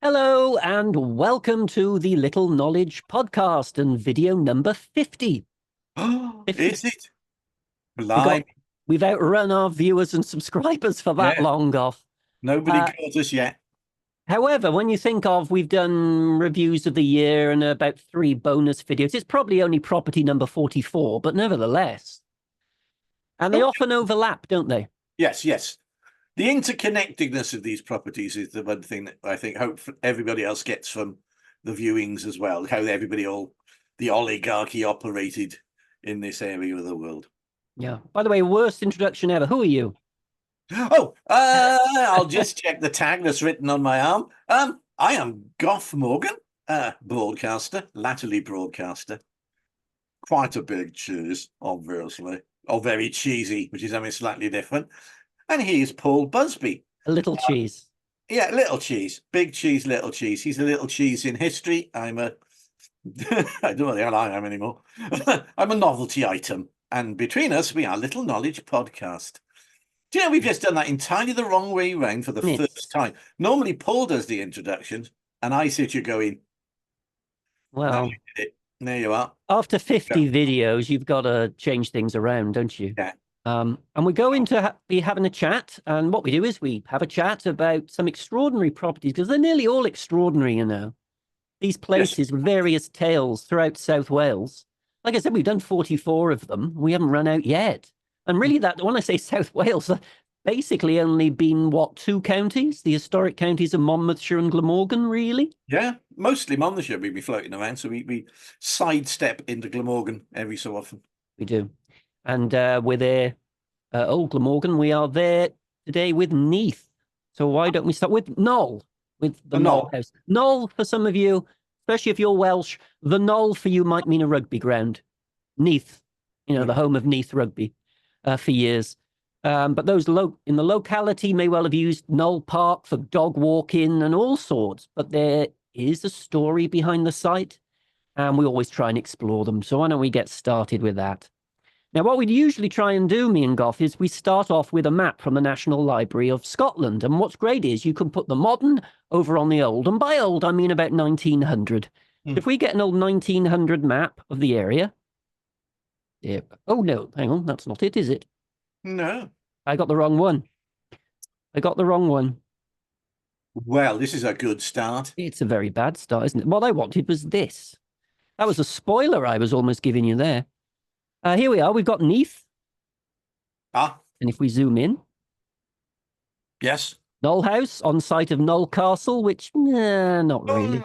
Hello and welcome to the Little Knowledge podcast and video number 50. Is it? We got, Blimey. we've outrun our viewers and subscribers for that Yeah. long, Goff. Nobody caught us yet. However, when you think of we've done reviews of the year and about 3 bonus videos, it's probably only property number 44, but nevertheless. And they often overlap, don't they? Yes, yes. The interconnectedness of these properties is the one thing that I think hope everybody else gets from the viewings as well. How the oligarchy operated in this area of the world. Yeah. By the way, worst introduction ever. Who are you? I'll just check the tag that's written on my arm. I am Goff Morgan, broadcaster, latterly broadcaster. Quite a big cheese, obviously. Or very cheesy, which is something slightly different. And he's Paul Busby. A little cheese. Yeah, little cheese. Big cheese, little cheese. He's a little cheese in history. I'm a... I don't know what the hell I am anymore. I'm a novelty item. And between us, we are Little Knowledge Podcast. Do you know, we've just done that entirely the wrong way round for the first time. Normally, Paul does the introductions, and I sit here going, well, there you are. After 50 videos, you've got to change things around, don't you? Yeah. And we go into be having a chat, and what we do is we have a chat about some extraordinary properties, because they're nearly all extraordinary, you know. These places with various tales throughout South Wales. Like I said, we've done 44 of them. We haven't run out yet. And really, that when I say South Wales, basically only been, what, 2 counties? The historic counties of Monmouthshire and Glamorgan, really? Yeah, mostly Monmouthshire we be floating around, so we sidestep into Glamorgan every so often. We do. And we're there, Old Glamorgan. We are there today with Neath. So why don't we start with Gnoll, with the Gnoll House. Gnoll, for some of you, especially if you're Welsh, the Gnoll for you might mean a rugby ground. Neath, you know, the home of Neath rugby for years. But those in the locality may well have used Gnoll Park for dog walking and all sorts. But there is a story behind the site, and we always try and explore them. So why don't we get started with that? Now, what we'd usually try and do, me and Goff, is we start off with a map from the National Library of Scotland. And what's great is you can put the modern over on the old. And by old, I mean about 1900. If we get an old 1900 map of the area. Yeah. Oh, no, hang on. That's not it, is it? No. I got the wrong one. Well, this is a good start. It's a very bad start, isn't it? What I wanted was this. That was a spoiler I was almost giving you there. Here we are. We've got Neath. And if we zoom in. Yes. Gnoll House on site of Gnoll Castle, which, not really.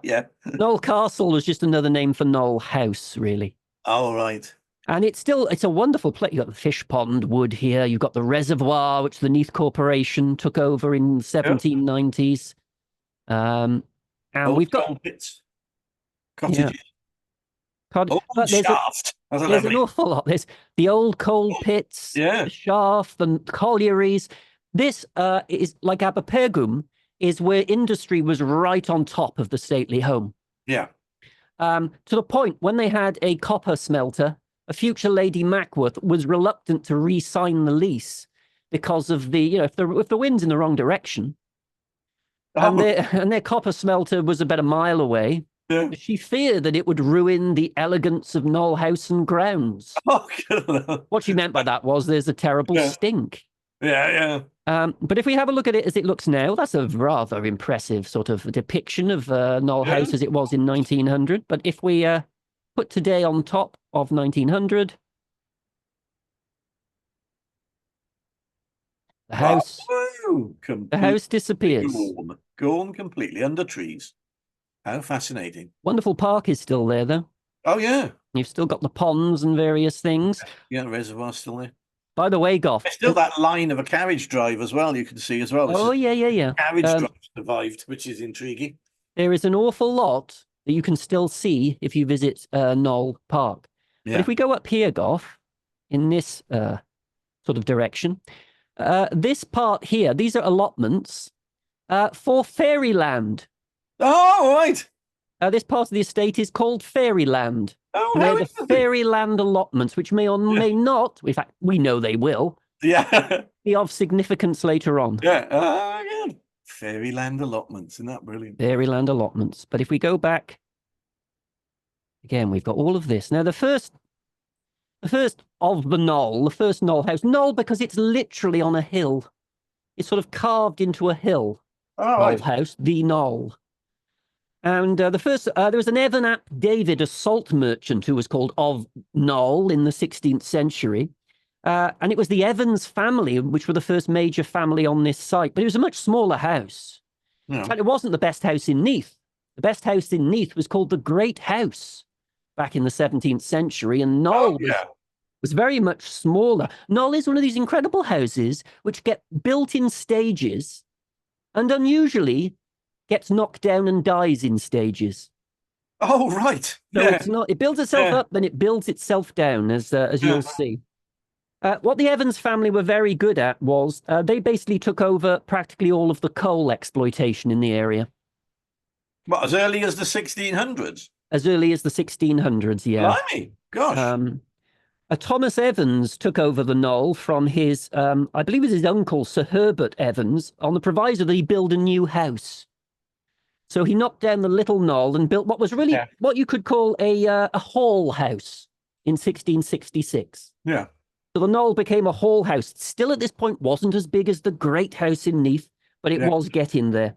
Yeah. Gnoll Castle was just another name for Gnoll House, really. Oh, right. And it's a wonderful place. You've got the fish pond wood here. You've got the reservoir, which the Neath Corporation took over in the 1790s. And we've got... pits. Cottages. Yeah. There's an awful lot. There's the old coal pits, the shaft, the collieries. This is like Aberpergwm, is where industry was right on top of the stately home. Yeah. To the point when they had a copper smelter, a future Lady Mackworth was reluctant to re-sign the lease because of the, if the wind's in the wrong direction, and their copper smelter was about a mile away. Yeah. She feared that it would ruin the elegance of Gnoll House and grounds. Oh, God. What she meant by that was there's a terrible stink. Yeah. But if we have a look at it as it looks now, that's a rather impressive sort of depiction of Gnoll House as it was in 1900. But if we put today on top of 1900, the house disappears. Gone completely under trees. How fascinating. Wonderful park is still there, though. Oh, yeah. You've still got the ponds and various things. Yeah, the reservoir's still there. By the way, Goff. There's still that line of a carriage drive as well, you can see as well. Oh, yeah. Carriage drive survived, which is intriguing. There is an awful lot that you can still see if you visit Gnoll Park. Yeah. But if we go up here, Goff, in this sort of direction, this part here, these are allotments for fairyland. Oh, right. This part of the estate is called Fairyland. Oh, they're the Fairyland allotments, which may or may not, in fact, we know they will, be of significance later on. Yeah, Fairyland allotments, isn't that brilliant? Fairyland allotments. But if we go back again, we've got all of this. Now, the first of the Gnoll, the first Gnoll house, Gnoll because it's literally on a hill. It's sort of carved into a hill. All Gnoll right. House, the Gnoll. And there was an Evan ap David, a salt merchant who was called of Gnoll in the 16th century. And it was the Evans family, which were the first major family on this site. But it was a much smaller house. Yeah. In fact, it wasn't the best house in Neath. The best house in Neath was called the Great House back in the 17th century. And Gnoll was very much smaller. Gnoll is one of these incredible houses which get built in stages and unusually gets knocked down and dies in stages. Oh, right. So it's not, it builds itself up, then it builds itself down, as you'll see. What the Evans family were very good at was they basically took over practically all of the coal exploitation in the area. What, as early as the 1600s? As early as the 1600s, yeah. Blimey, gosh. Thomas Evans took over the Gnoll from his, I believe it was his uncle, Sir Herbert Evans, on the proviso that he build a new house. So he knocked down the little Gnoll and built what was really what you could call a hall house in 1666. Yeah. So the Gnoll became a hall house. Still at this point wasn't as big as the great house in Neath, but it was getting there.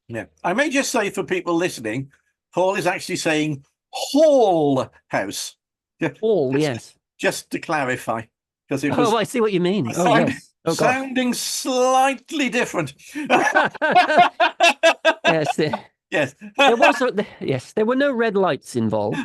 Yeah. I may just say for people listening, Paul is actually saying hall house. Hall, yes. Just to clarify. Because it was I see what you mean. Oh, yes. Oh, sounding slightly different. Yes. Yes. There were no red lights involved.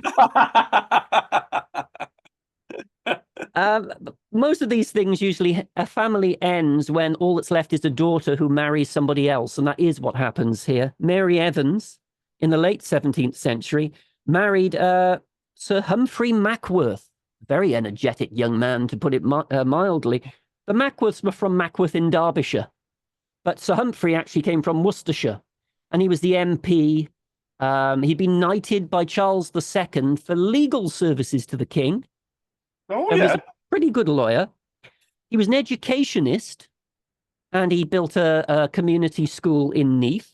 Most of these things, usually a family ends when all that's left is a daughter who marries somebody else. And that is what happens here. Mary Evans, in the late 17th century, married Sir Humphrey Mackworth, a very energetic young man, to put it mildly. The Mackworths were from Mackworth in Derbyshire, but Sir Humphrey actually came from Worcestershire, and he was the MP. He'd been knighted by Charles II for legal services to the king. Oh, and was a pretty good lawyer. He was an educationist, and he built a community school in Neath.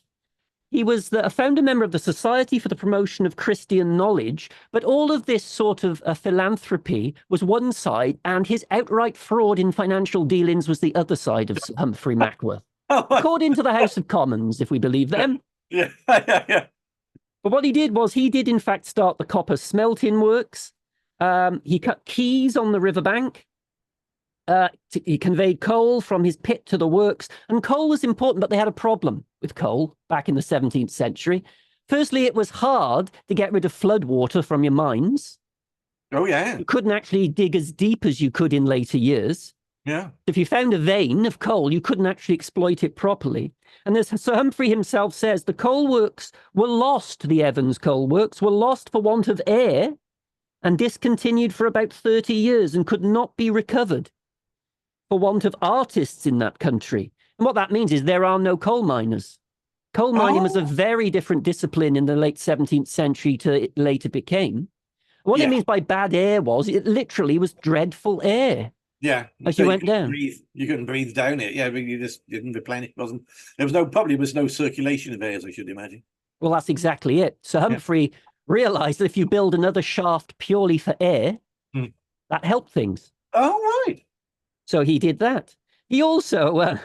He was a founder member of the Society for the Promotion of Christian Knowledge, but all of this sort of philanthropy was one side, and his outright fraud in financial dealings was the other side of Humphrey Mackworth. According to the House of Commons, if we believe them. Yeah. But what he did was he did, in fact, start the copper smelting works. He cut quays on the riverbank. He conveyed coal from his pit to the works. And coal was important, but they had a problem with coal back in the 17th century. Firstly, it was hard to get rid of flood water from your mines. Oh, yeah. You couldn't actually dig as deep as you could in later years. Yeah. If you found a vein of coal, you couldn't actually exploit it properly. And as Sir Humphrey himself says, the coal works were lost, the Evans coal works were lost for want of air and discontinued for about 30 years and could not be recovered for want of artists in that country. And what that means is there are no coal miners. Coal mining was a very different discipline in the late 17th century to it later became. What it means by bad air was it literally was dreadful air. Yeah, as you went down. You couldn't breathe down it. Yeah, you just didn't replenish. There was no circulation of air, as I should imagine. Well, that's exactly it. So Humphrey realized that if you build another shaft purely for air, that helped things. Oh, right. So he did that. He also,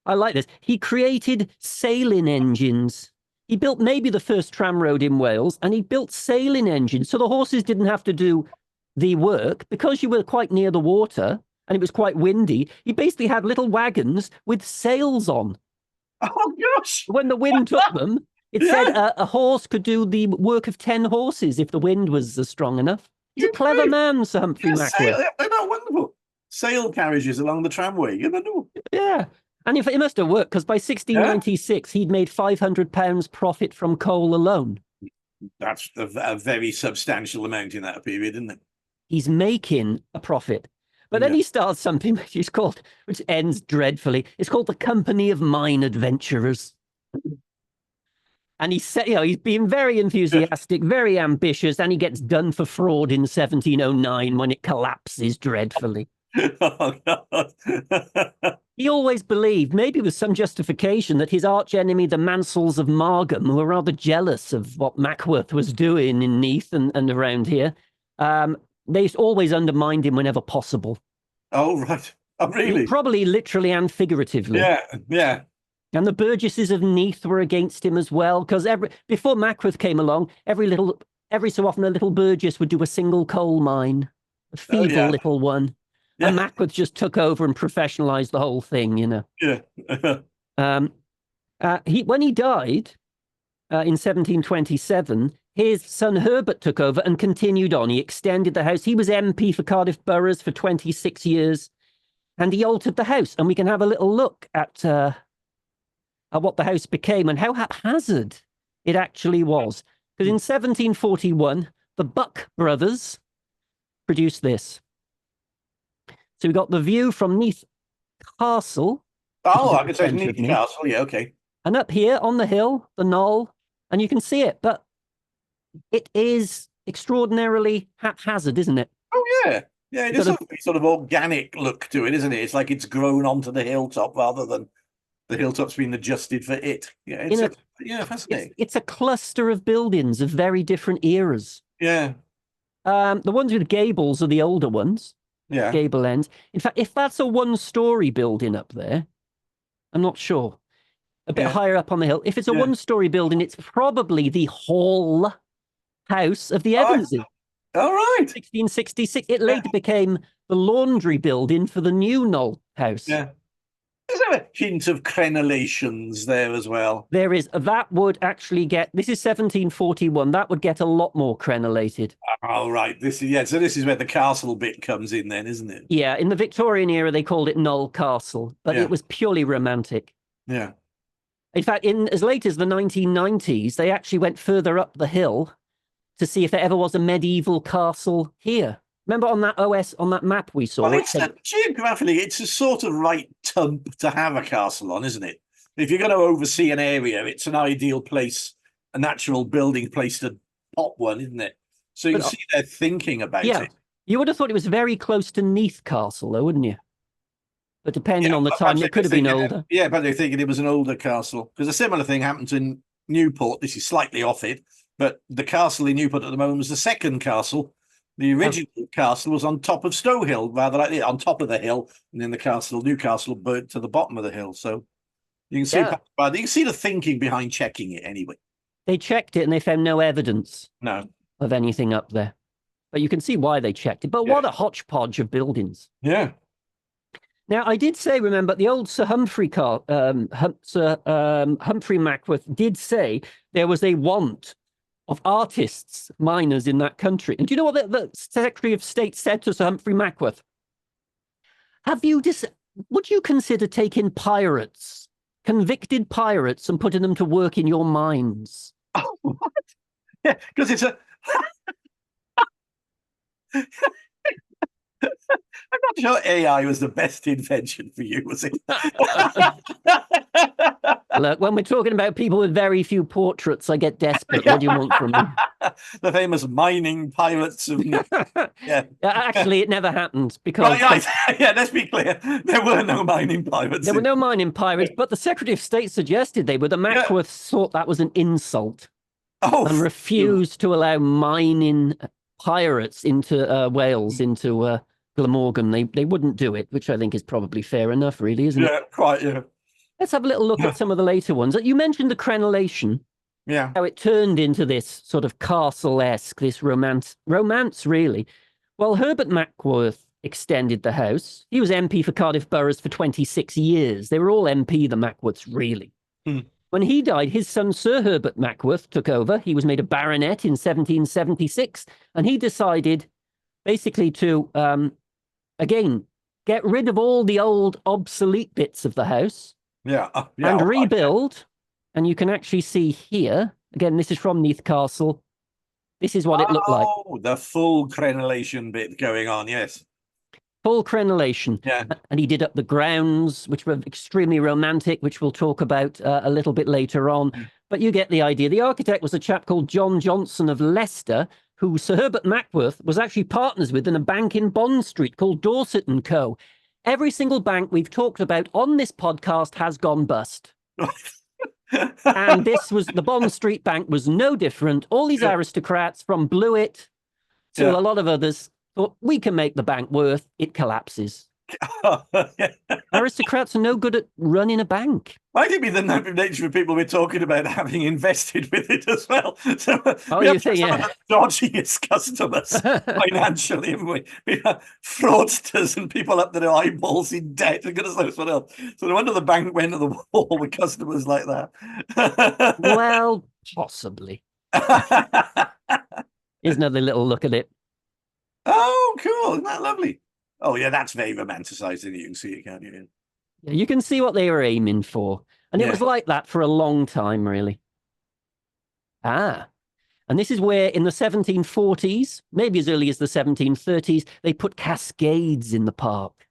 I like this, he created sailing engines. He built maybe the first tram road in Wales, and he built sailing engines. So the horses didn't have to do the work because you were quite near the water and it was quite windy. He basically had little wagons with sails on. Oh, gosh. When the wind took them, it said a horse could do the work of 10 horses if the wind was strong enough. He's a clever man, Sir Humphrey Mackworth. Wonderful. Sail carriages along the tramway. You know. Yeah. And it must have worked because by 1696, he'd made £500 profit from coal alone. That's a very substantial amount in that period, isn't it? He's making a profit. But then he starts something which ends dreadfully. It's called the Company of Mine Adventurers. And he said, he's being very enthusiastic, very ambitious, and he gets done for fraud in 1709 when it collapses dreadfully. Oh, God. He always believed, maybe with some justification, that his archenemy, the Mansells of Margam, who were rather jealous of what Mackworth was doing in Neath and around here, they always undermined him whenever possible. Oh, right. Oh, really? Probably literally and figuratively. Yeah, yeah. And the burgesses of Neath were against him as well, because before Mackworth came along, every so often a little burgess would do a single coal mine, a feeble little one. Yeah. And Mackworth just took over and professionalized the whole thing, you know. Yeah. When he died in 1727, his son Herbert took over and continued on. He extended the house. He was MP for Cardiff Boroughs for 26 years, and he altered the house. And we can have a little look at what the house became and how haphazard it actually was. Because in 1741, the Buck brothers produced this. So we got the view from Neath Castle. Oh, I can say Neath Castle. Yeah, okay. And up here on the hill, the knoll, and you can see it, but it is extraordinarily haphazard, isn't it? Oh, yeah. Yeah, it is a sort of organic look to it, isn't it? It's like it's grown onto the hilltop rather than the hilltop's been adjusted for it. Yeah, fascinating. It's a cluster of buildings of very different eras. Yeah. The ones with gables are the older ones. Yeah. Gable ends. In fact, if that's a one-story building up there, I'm not sure. A bit higher up on the hill. If it's a one-story building, it's probably the Hall House of the Evanses. All right. 1666. It later became the laundry building for the new Gnoll House. Yeah. Is there a hint of crenellations there as well? There is. That would actually get, this is 1741, that would get a lot more crenellated. Oh, right. So this is where the castle bit comes in then, isn't it? Yeah, in the Victorian era, they called it Gnoll Castle, but it was purely romantic. Yeah. In fact, in as late as the 1990s, they actually went further up the hill to see if there ever was a medieval castle here. Remember on that map we saw? Well, geographically, it's a sort of right tump to have a castle on, isn't it? If you're going to oversee an area, it's an ideal place, a natural building place to pop one, isn't it? So you can see they're thinking about it. You would have thought it was very close to Neath Castle, though, wouldn't you? But depending on the time, it could have been older. Yeah, but they're thinking it was an older castle. Because a similar thing happened in Newport. This is slightly off it, but the castle in Newport at the moment was the second castle. The original castle was on top of Stow Hill, rather like on top of the hill, and then the Newcastle burnt to the bottom of the hill. So you can see, you can see the thinking behind checking it anyway. They checked it and they found no evidence of anything up there. But you can see why they checked it. But what a hodgepodge of buildings. Yeah. Now, I did say, remember, the old Sir Humphrey Mackworth did say there was a want of artists, miners in that country. And do you know what the Secretary of State said to Sir Humphrey Mackworth? Would you consider taking pirates, convicted pirates, and putting them to work in your mines? Oh, what? Yeah, because it's a... I'm not sure AI was the best invention for you, was it? Look, when we're talking about people with very few portraits, I get desperate. What do you want from me? The famous mining pirates of... Actually, it never happened because... Right. Yeah, let's be clear. There were no mining pirates. There were no mining pirates, but the Secretary of State suggested they were. The Mackworths thought that was an insult and refused to allow mining pirates into Wales, into Glamorgan. They wouldn't do it, which I think is probably fair enough, really, isn't it? Yeah, quite, yeah. Let's have a little look at some of the later ones. You mentioned the crenellation. Yeah. How it turned into this sort of castle-esque, this romance, really. Well, Herbert Mackworth extended the house. He was MP for Cardiff Boroughs for 26 years. They were all MP, the Mackworths, really. When he died, his son, Sir Herbert Mackworth, took over. He was made a baronet in 1776, and he decided basically to, again, get rid of all the old obsolete bits of the house and rebuild. And you can actually see here, again, this is from Neath Castle. This is what it looked like. Oh, the full crenellation bit going on, yes. Full crenellation. Yeah. And he did up the grounds, which were extremely romantic, which we'll talk about a little bit later on. But you get the idea. The architect was a chap called John Johnson of Leicester, who Sir Herbert Mackworth was actually partners with in a bank in Bond Street called Dorset & Co. every single bank we've talked about on this podcast has gone bust. And this was the Bond Street Bank was no different. All these aristocrats from Blewett to a lot of others thought we can make the bank worth. It collapses. Aristocrats are no good at running a bank. Might it be the nature of people we're talking about having invested with it as well? So we have some of the dodgiest customers financially, haven't we? We have fraudsters and people up to their eyeballs in debt. And goodness knows what else. So no wonder the bank went to the wall with customers like that. Well, possibly. Here's another little look at it. Oh, cool. Isn't that lovely? Oh, yeah, that's very romanticized. You can see it, can't you? Yeah, you can see what they were aiming for. And it was like that for a long time, really. And this is where in the 1740s, maybe as early as the 1730s, they put cascades in the park.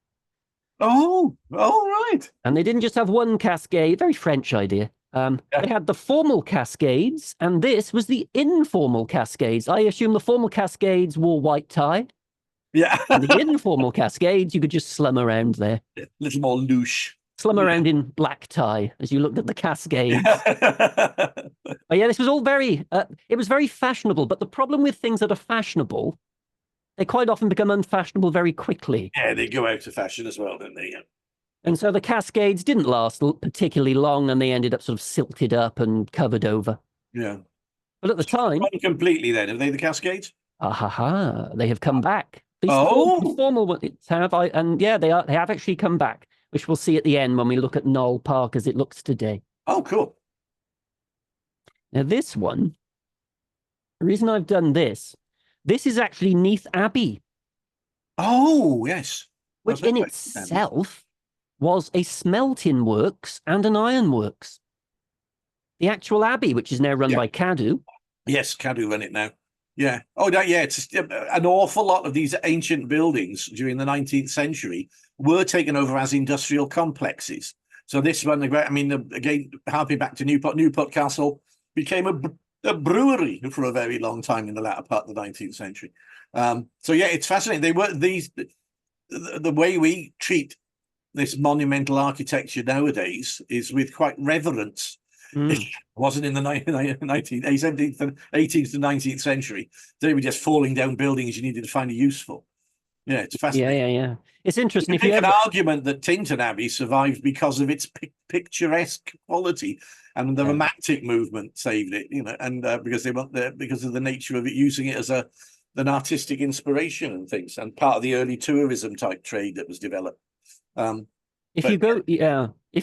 Oh, all right. And they didn't just have one cascade, very French idea. They had the formal cascades, and this was the informal cascades. I assume the formal cascades wore white tie. Yeah. And the informal cascades, you could just slum around there. A little more louche. Slum around in black tie as you looked at the cascades. But yeah, this was all very, it was very fashionable. But the problem with things that are fashionable, they quite often become unfashionable very quickly. Yeah, they go out of fashion as well, don't they? Yeah. And so the cascades didn't last particularly long, and they ended up sort of silted up and covered over. Yeah. But at the time... Completely then, have they the cascades? They have come back. These formal ones have, they have actually come back, which we'll see at the end when we look at Gnoll Park as it looks today. Oh, cool. Now this one, the reason I've done this is actually Neath Abbey. Oh, yes. Which in itself was a smelting works and an iron works. The actual abbey, which is now run by Cadw. Yes, Cadw run it now. Yeah. Oh, yeah. It's an awful lot of these ancient buildings during the 19th century were taken over as industrial complexes. So this one, I mean, again, harping back to Newport Castle became a brewery for a very long time in the latter part of the 19th century. So yeah, it's fascinating. They were the way we treat this monumental architecture nowadays is with quite reverence. It wasn't in the 18th to 19th century. They were just falling down buildings you needed to find a use for. Yeah, it's fascinating. Yeah. It's interesting. If you have an argument that Tintern Abbey survived because of its picturesque quality, and the romantic movement saved it, and because of the nature of it, using it as an artistic inspiration and things, and part of the early tourism type trade that was developed. If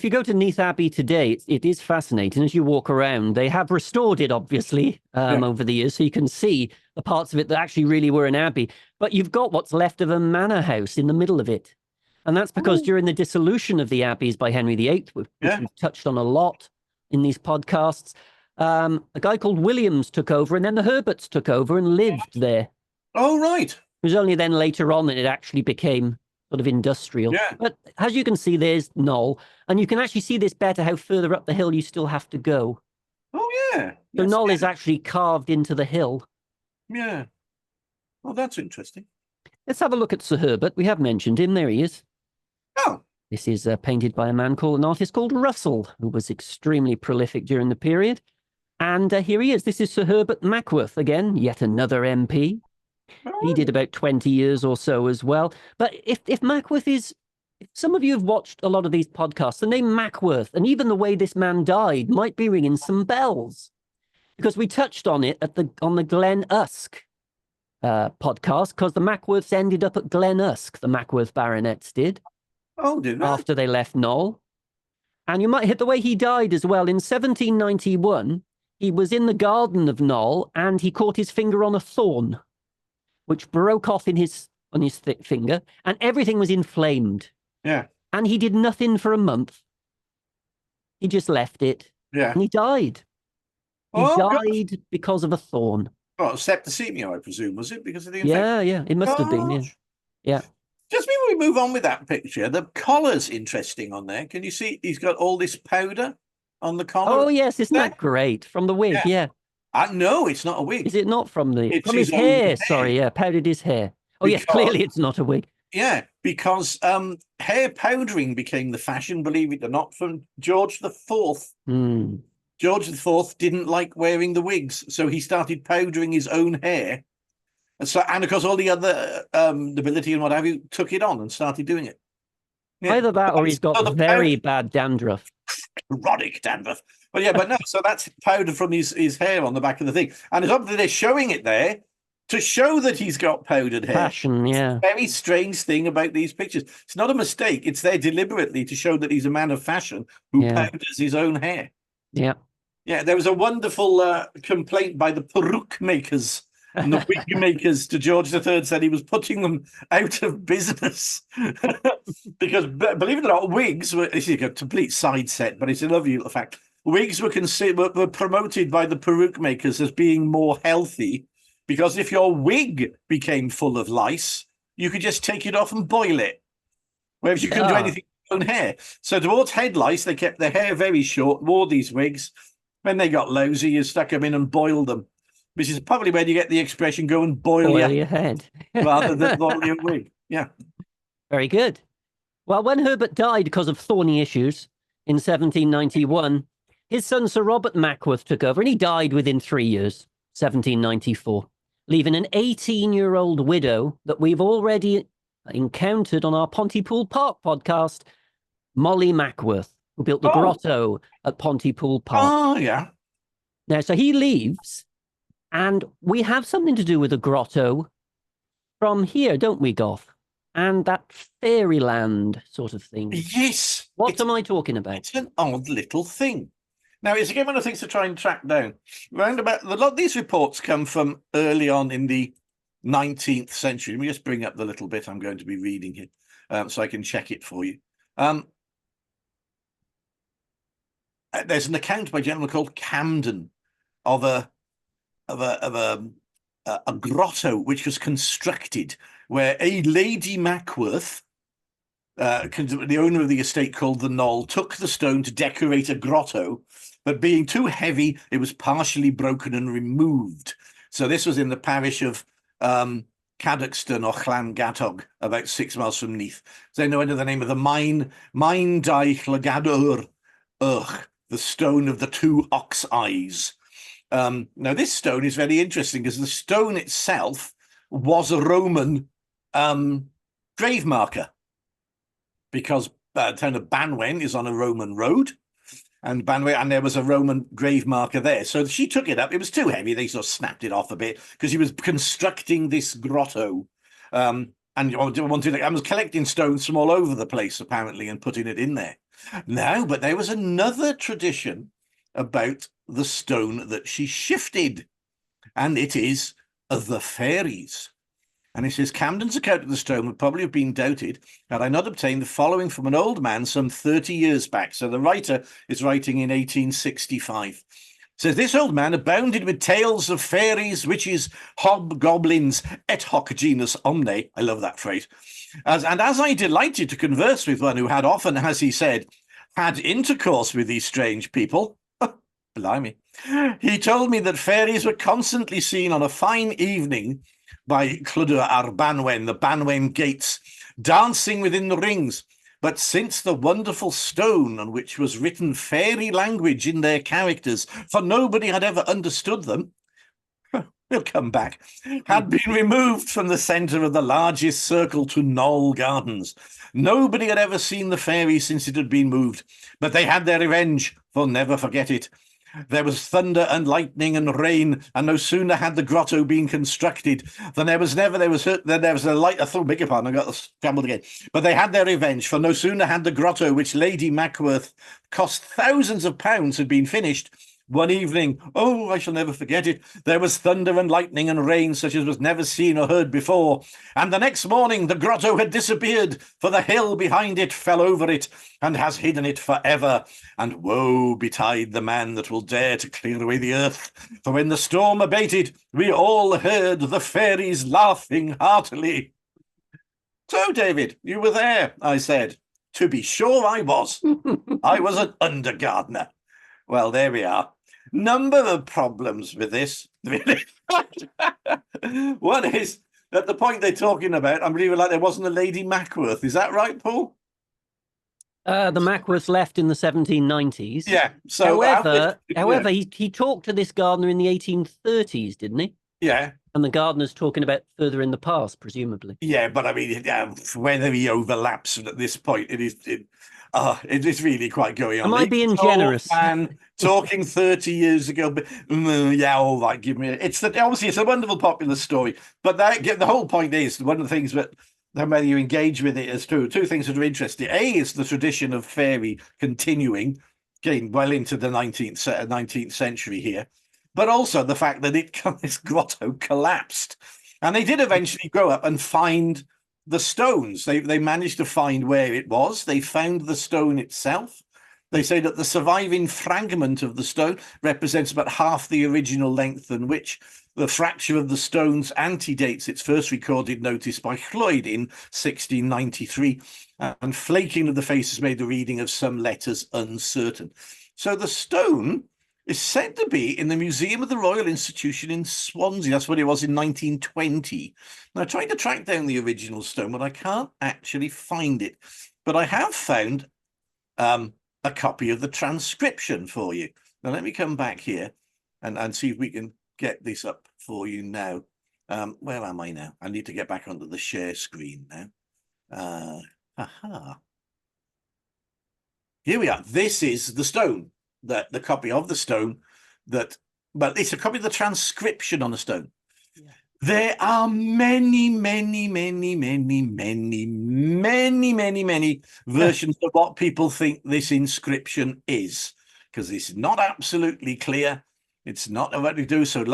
you go to Neath Abbey today, it is fascinating. As you walk around, they have restored it, obviously, over the years, so you can see the parts of it that actually really were an abbey. But you've got what's left of a manor house in the middle of it. And that's because during the dissolution of the abbeys by Henry VIII, which we've touched on a lot in these podcasts, a guy called Williams took over, and then the Herberts took over and lived there. Oh, right. It was only then later on that it actually became sort of industrial. Yeah. But as you can see, there's Gnoll, and you can actually see this better how further up the hill you still have to go. Oh, yeah. So Gnoll is actually carved into the hill. Yeah. Oh, that's interesting. Let's have a look at Sir Herbert. We have mentioned him. There he is. Oh. This is painted by an artist called Russell, who was extremely prolific during the period. And here he is. This is Sir Herbert Mackworth, again, yet another MP. He did about 20 years or so as well. But if Mackworth is, if some of you have watched a lot of these podcasts, the name Mackworth and even the way this man died might be ringing some bells, because we touched on it on the Glen Usk podcast, because the Mackworths ended up at Glen Usk, the Mackworth baronets did. Oh, did they? After they left Gnoll. And you might hit the way he died as well. In 1791, he was in the garden of Gnoll and he caught his finger on a thorn, which broke off on his thick finger, and everything was inflamed. Yeah. And he did nothing for a month. He just left it. Yeah. And he died. He died because of a thorn. Oh, septicemia, I presume, was it? Because of the infection? Yeah. It must have been, yeah. Just before we move on with that picture, the collar's interesting on there. Can you see he's got all this powder on the collar? Oh, yes. Isn't that great? From the wig, yeah. No, it's not a wig. Is it not from his hair? Sorry, powdered his hair. Oh, yes, clearly it's not a wig. Yeah, because hair powdering became the fashion, believe it or not, from George the Fourth. Hmm. George the Fourth didn't like wearing the wigs, so he started powdering his own hair. And of course, all the other nobility and what have you took it on and started doing it. Yeah. Either that or he's got So the very bad dandruff. chronic dandruff. But yeah, but no, so that's powder from his hair on the back of the thing. And it's obviously they're showing it there to show that he's got powdered hair. Fashion, yeah. Very strange thing about these pictures. It's not a mistake. It's there deliberately to show that he's a man of fashion who powders his own hair. Yeah. Yeah, there was a wonderful complaint by the peruke makers and the wig makers to George III, said he was putting them out of business. Because, believe it or not, wigs were, this is a complete side set, but it's a lovely little fact. Wigs were promoted by the peruke makers as being more healthy, because if your wig became full of lice, you could just take it off and boil it. Whereas you couldn't do anything with your own hair. So towards head lice, they kept their hair very short, wore these wigs. When they got lousy, you stuck them in and boiled them, which is probably where you get the expression, go and boil your head. rather than boil your wig. Yeah. Very good. Well, when Herbert died because of thorny issues in 1791, his son Sir Robert Mackworth took over, and he died within 3 years, 1794, leaving an 18-year-old widow that we've already encountered on our Pontypool Park podcast, Molly Mackworth, who built the grotto at Pontypool Park. Oh, yeah. Now, so he leaves, and we have something to do with the grotto from here, don't we, Goff? And that fairyland sort of thing. Yes. What am I talking about? It's an odd little thing. Now, it's again one of the things to try and track down. A lot of these reports come from early on in the 19th century. Let me just bring up the little bit I'm going to be reading here so I can check it for you. There's an account by a gentleman called Camden of a grotto which was constructed where a Lady Mackworth, the owner of the estate called the Gnoll, took the stone to decorate a grotto, but being too heavy, it was partially broken and removed. So this was in the parish of Cadoxton or Llangatog, about 6 miles from Neath. So they know under the name of the Mine Daich Lagadwr, the stone of the two ox eyes. Now, this stone is very interesting because the stone itself was a Roman grave marker, because the town of Banwen is on a Roman road, and there was a Roman grave marker there. So she took it up. It was too heavy. They sort of snapped it off a bit because he was constructing this grotto. And I was collecting stones from all over the place, apparently, and putting it in there. No, but there was another tradition about the stone that she shifted, and it is the faeries. And it says, Camden's account of the stone would probably have been doubted had I not obtained the following from an old man some 30 years back. So the writer is writing in 1865. It says, this old man abounded with tales of fairies, witches, hobgoblins, et hoc genus omne. I love that phrase. As I delighted to converse with one who had often, as he said, had intercourse with these strange people, blimey, he told me that fairies were constantly seen on a fine evening by Clwyd ar Banwen, the Banwen gates, dancing within the rings. But since the wonderful stone on which was written fairy language in their characters, for nobody had ever understood them, we'll come back, had been removed from the centre of the largest circle to Gnoll Gardens. Nobody had ever seen the fairies since it had been moved, but they had their revenge, for never forget it. There was thunder and lightning and rain, and no sooner had the grotto been constructed than there was a light. I beg your pardon, I got scrambled again. But they had their revenge, for no sooner had the grotto, which Lady Mackworth cost thousands of pounds, had been finished. One evening, oh, I shall never forget it, there was thunder and lightning and rain such as was never seen or heard before. And the next morning the grotto had disappeared, for the hill behind it fell over it and has hidden it forever. And woe betide the man that will dare to clear away the earth. For when the storm abated, we all heard the fairies laughing heartily. So, David, you were there, I said. To be sure I was. I was an undergardener. Well, there we are. Number of problems with this, really. One is at the point they're talking about, I'm really like there wasn't a Lady Mackworth. Is that right, Paul? The Mackworth left in the 1790s. Yeah. So, however, he talked to this gardener in the 1830s, didn't he? yeah. And the gardener's talking about further in the past, presumably. Yeah, but I mean, whether he overlaps at this point, it is really quite going on. Am I being generous? Man, talking 30 years ago, but yeah, all right, give me. Obviously it's a wonderful popular story, but the whole point is one of the things that whether you engage with it as two things that are interesting. A is the tradition of fairy continuing, getting well into the 19th century here, but also the fact that this grotto collapsed. And they did eventually grow up and find the stones. They managed to find where it was. They found the stone itself. They say that the surviving fragment of the stone represents about half the original length, and which the fracture of the stones antedates its first recorded notice by Lloyd in 1693, and flaking of the faces made the reading of some letters uncertain. So the stone is said to be in the Museum of the Royal Institution in Swansea. That's what it was in 1920. And I tried to track down the original stone, but I can't actually find it. But I have found a copy of the transcription for you. Now, let me come back here and see if we can get this up for you now. Where am I now? I need to get back onto the share screen now. Here we are. This is the stone. The copy of the stone but it's a copy of the transcription on the stone. Yeah. There are many versions of what people think this inscription is, because it's not absolutely clear. It's not what to do. So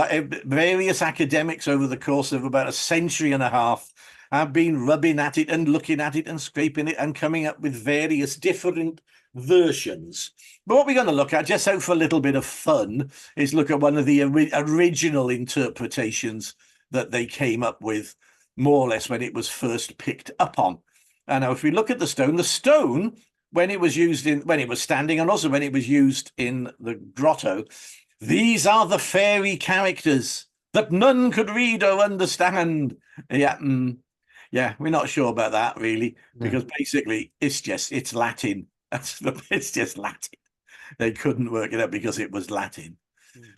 various academics over the course of about a century and a half have been rubbing at it and looking at it and scraping it and coming up with various different versions. But what we're going to look at, just out for a little bit of fun, is look at one of the original interpretations that they came up with, more or less when it was first picked up on. And now if we look at the stone, when it was standing, and also when it was used in the grotto, these are the fairy characters that none could read or understand. Yeah, we're not sure about that really, because basically it's Latin. It's just Latin. They couldn't work it out because it was Latin.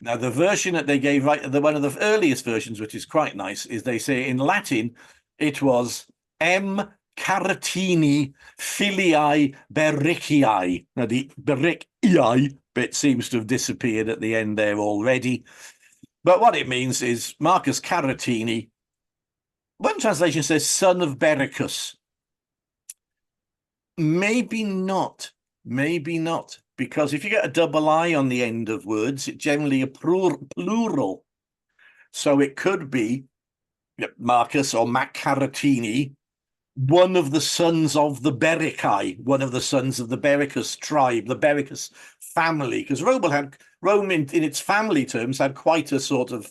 Now, the version that they gave, one of the earliest versions, which is quite nice, is they say in Latin it was M. Caratini Filii Bericii. Now, the Bericii bit seems to have disappeared at the end there already. But what it means is Marcus Caratini. One translation says son of Bericus. Maybe not, because if you get a double I on the end of words, it's generally a plural. So it could be Marcus or Maccaratini, one of the sons of the Bericii, one of the sons of the Bericus tribe, the Bericus family, because Rome in its family terms had quite a sort of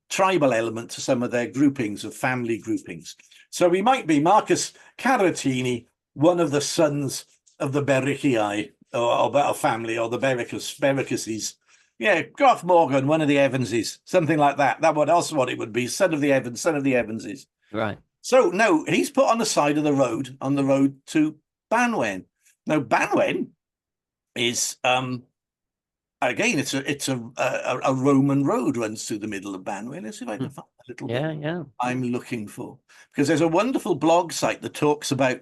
tribal element to some of their groupings, of family groupings. So we might be Marcus Caratini, one of the sons of the Bericii, or a family, or the Bericuses. Yeah, Gough Morgan, one of the Evanses, something like that. That would also what it would be, son of the Evanses. Right. So no, he's put on the side of the road, on the road to Banwen. Now Banwen is again, it's a Roman road runs through the middle of Banwen. Let's see if I can find a little bit I'm looking for, because there's a wonderful blog site that talks about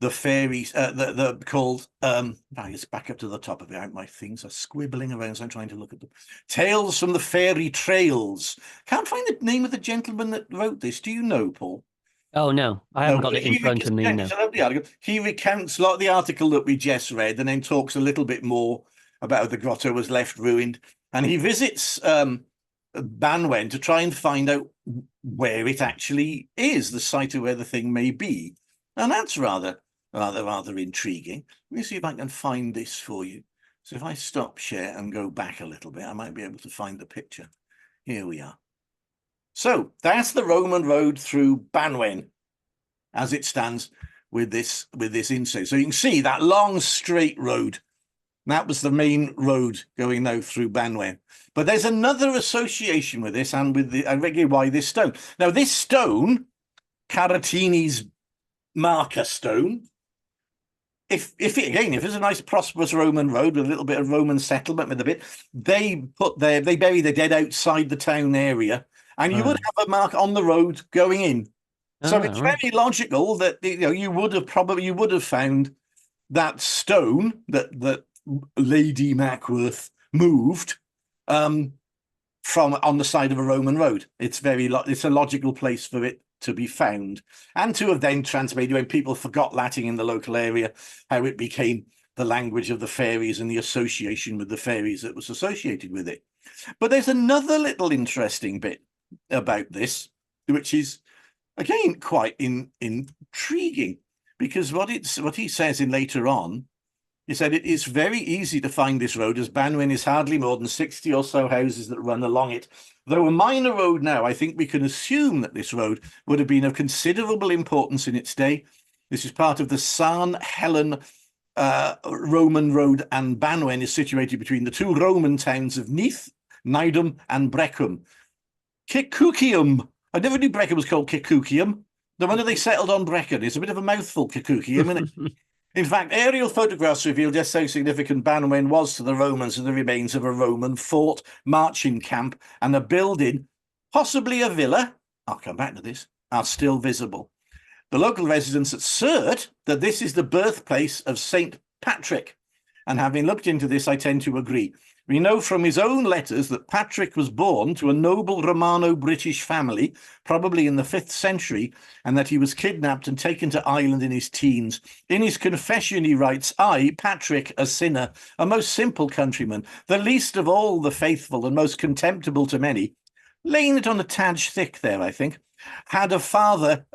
the fairies, the called it's back up to the top of it. My things are squibbling around, so I'm trying to look at them. Tales from the Fairy Trails. Can't find the name of the gentleman that wrote this. Do you know, Paul? Oh no, I haven't got it in front of me now. He recounts a lot of the article that we just read, and then talks a little bit more about how the grotto was left ruined. And he visits Banwen to try and find out where it actually is, the site of where the thing may be. And that's rather intriguing. Let me see if I can find this for you. So if I stop share and go back a little bit, I might be able to find the picture. Here we are. So that's the Roman road through Banwen as it stands with this inset. So you can see that long straight road That was the main road going now through Banwen. But there's another association with this and with the, I regularly why this stone. Now, this stone, Caratini's marker stone, if it's a nice prosperous Roman road with a little bit of Roman settlement with a bit, they bury the dead outside the town area, and you would have a mark on the road going in. So it's very logical that you would have found that stone that Lady Mackworth moved from on the side of a Roman road. It's a logical place for it to be found, and to have then translated when people forgot Latin in the local area, how it became the language of the faeries and the association with the faeries that was associated with it. But there's another little interesting bit about this, which is again quite intriguing, because what he says in later on, he said it is very easy to find this road, as Banwen is hardly more than 60 or so houses that run along it. Though a minor road now, I think we can assume that this road would have been of considerable importance in its day. This is part of the San Helen Roman road, and Banwen is situated between the two Roman towns of Neath, Nydam, and Brecum. Kikukium. I never knew Brecum was called Kikukium. No wonder they settled on Brecon. It's a bit of a mouthful, Kikukium, isn't it? In fact, aerial photographs reveal just how significant Banwen was to the Romans and the remains of a Roman fort, marching camp, and a building, possibly a villa, I'll come back to this, are still visible. The local residents assert that this is the birthplace of Saint Patrick, and having looked into this, I tend to agree. We know from his own letters that Patrick was born to a noble Romano-British family, probably in the 5th century, and that he was kidnapped and taken to Ireland in his teens. In his confession, he writes, I, Patrick, a sinner, a most simple countryman, the least of all the faithful and most contemptible to many, laying it on a tad thick there, I think, had for father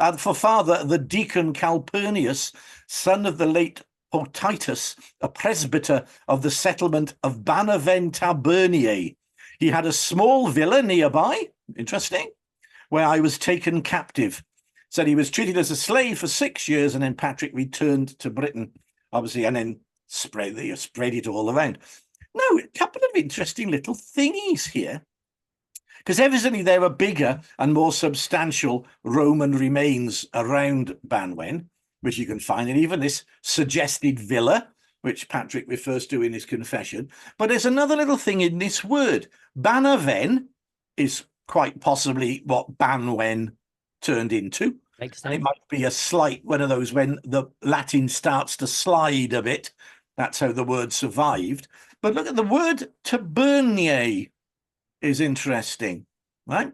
the deacon Calpurnius, son of the late Potitus, a presbyter of the settlement of Banaventaburniae. He had a small villa nearby, interesting, where I was taken captive. Said he was treated as a slave for 6 years, and then Patrick returned to Britain, obviously, and then spread it all around. Now, a couple of interesting little thingies here, because evidently there are bigger and more substantial Roman remains around Banwen, which you can find in even this suggested villa, which Patrick refers to in his confession. But there's another little thing in this word. Banaven is quite possibly what Banwen turned into. Makes sense. It might be a slight one of those when the Latin starts to slide a bit. That's how the word survived. But look at the word tabernier is interesting, right?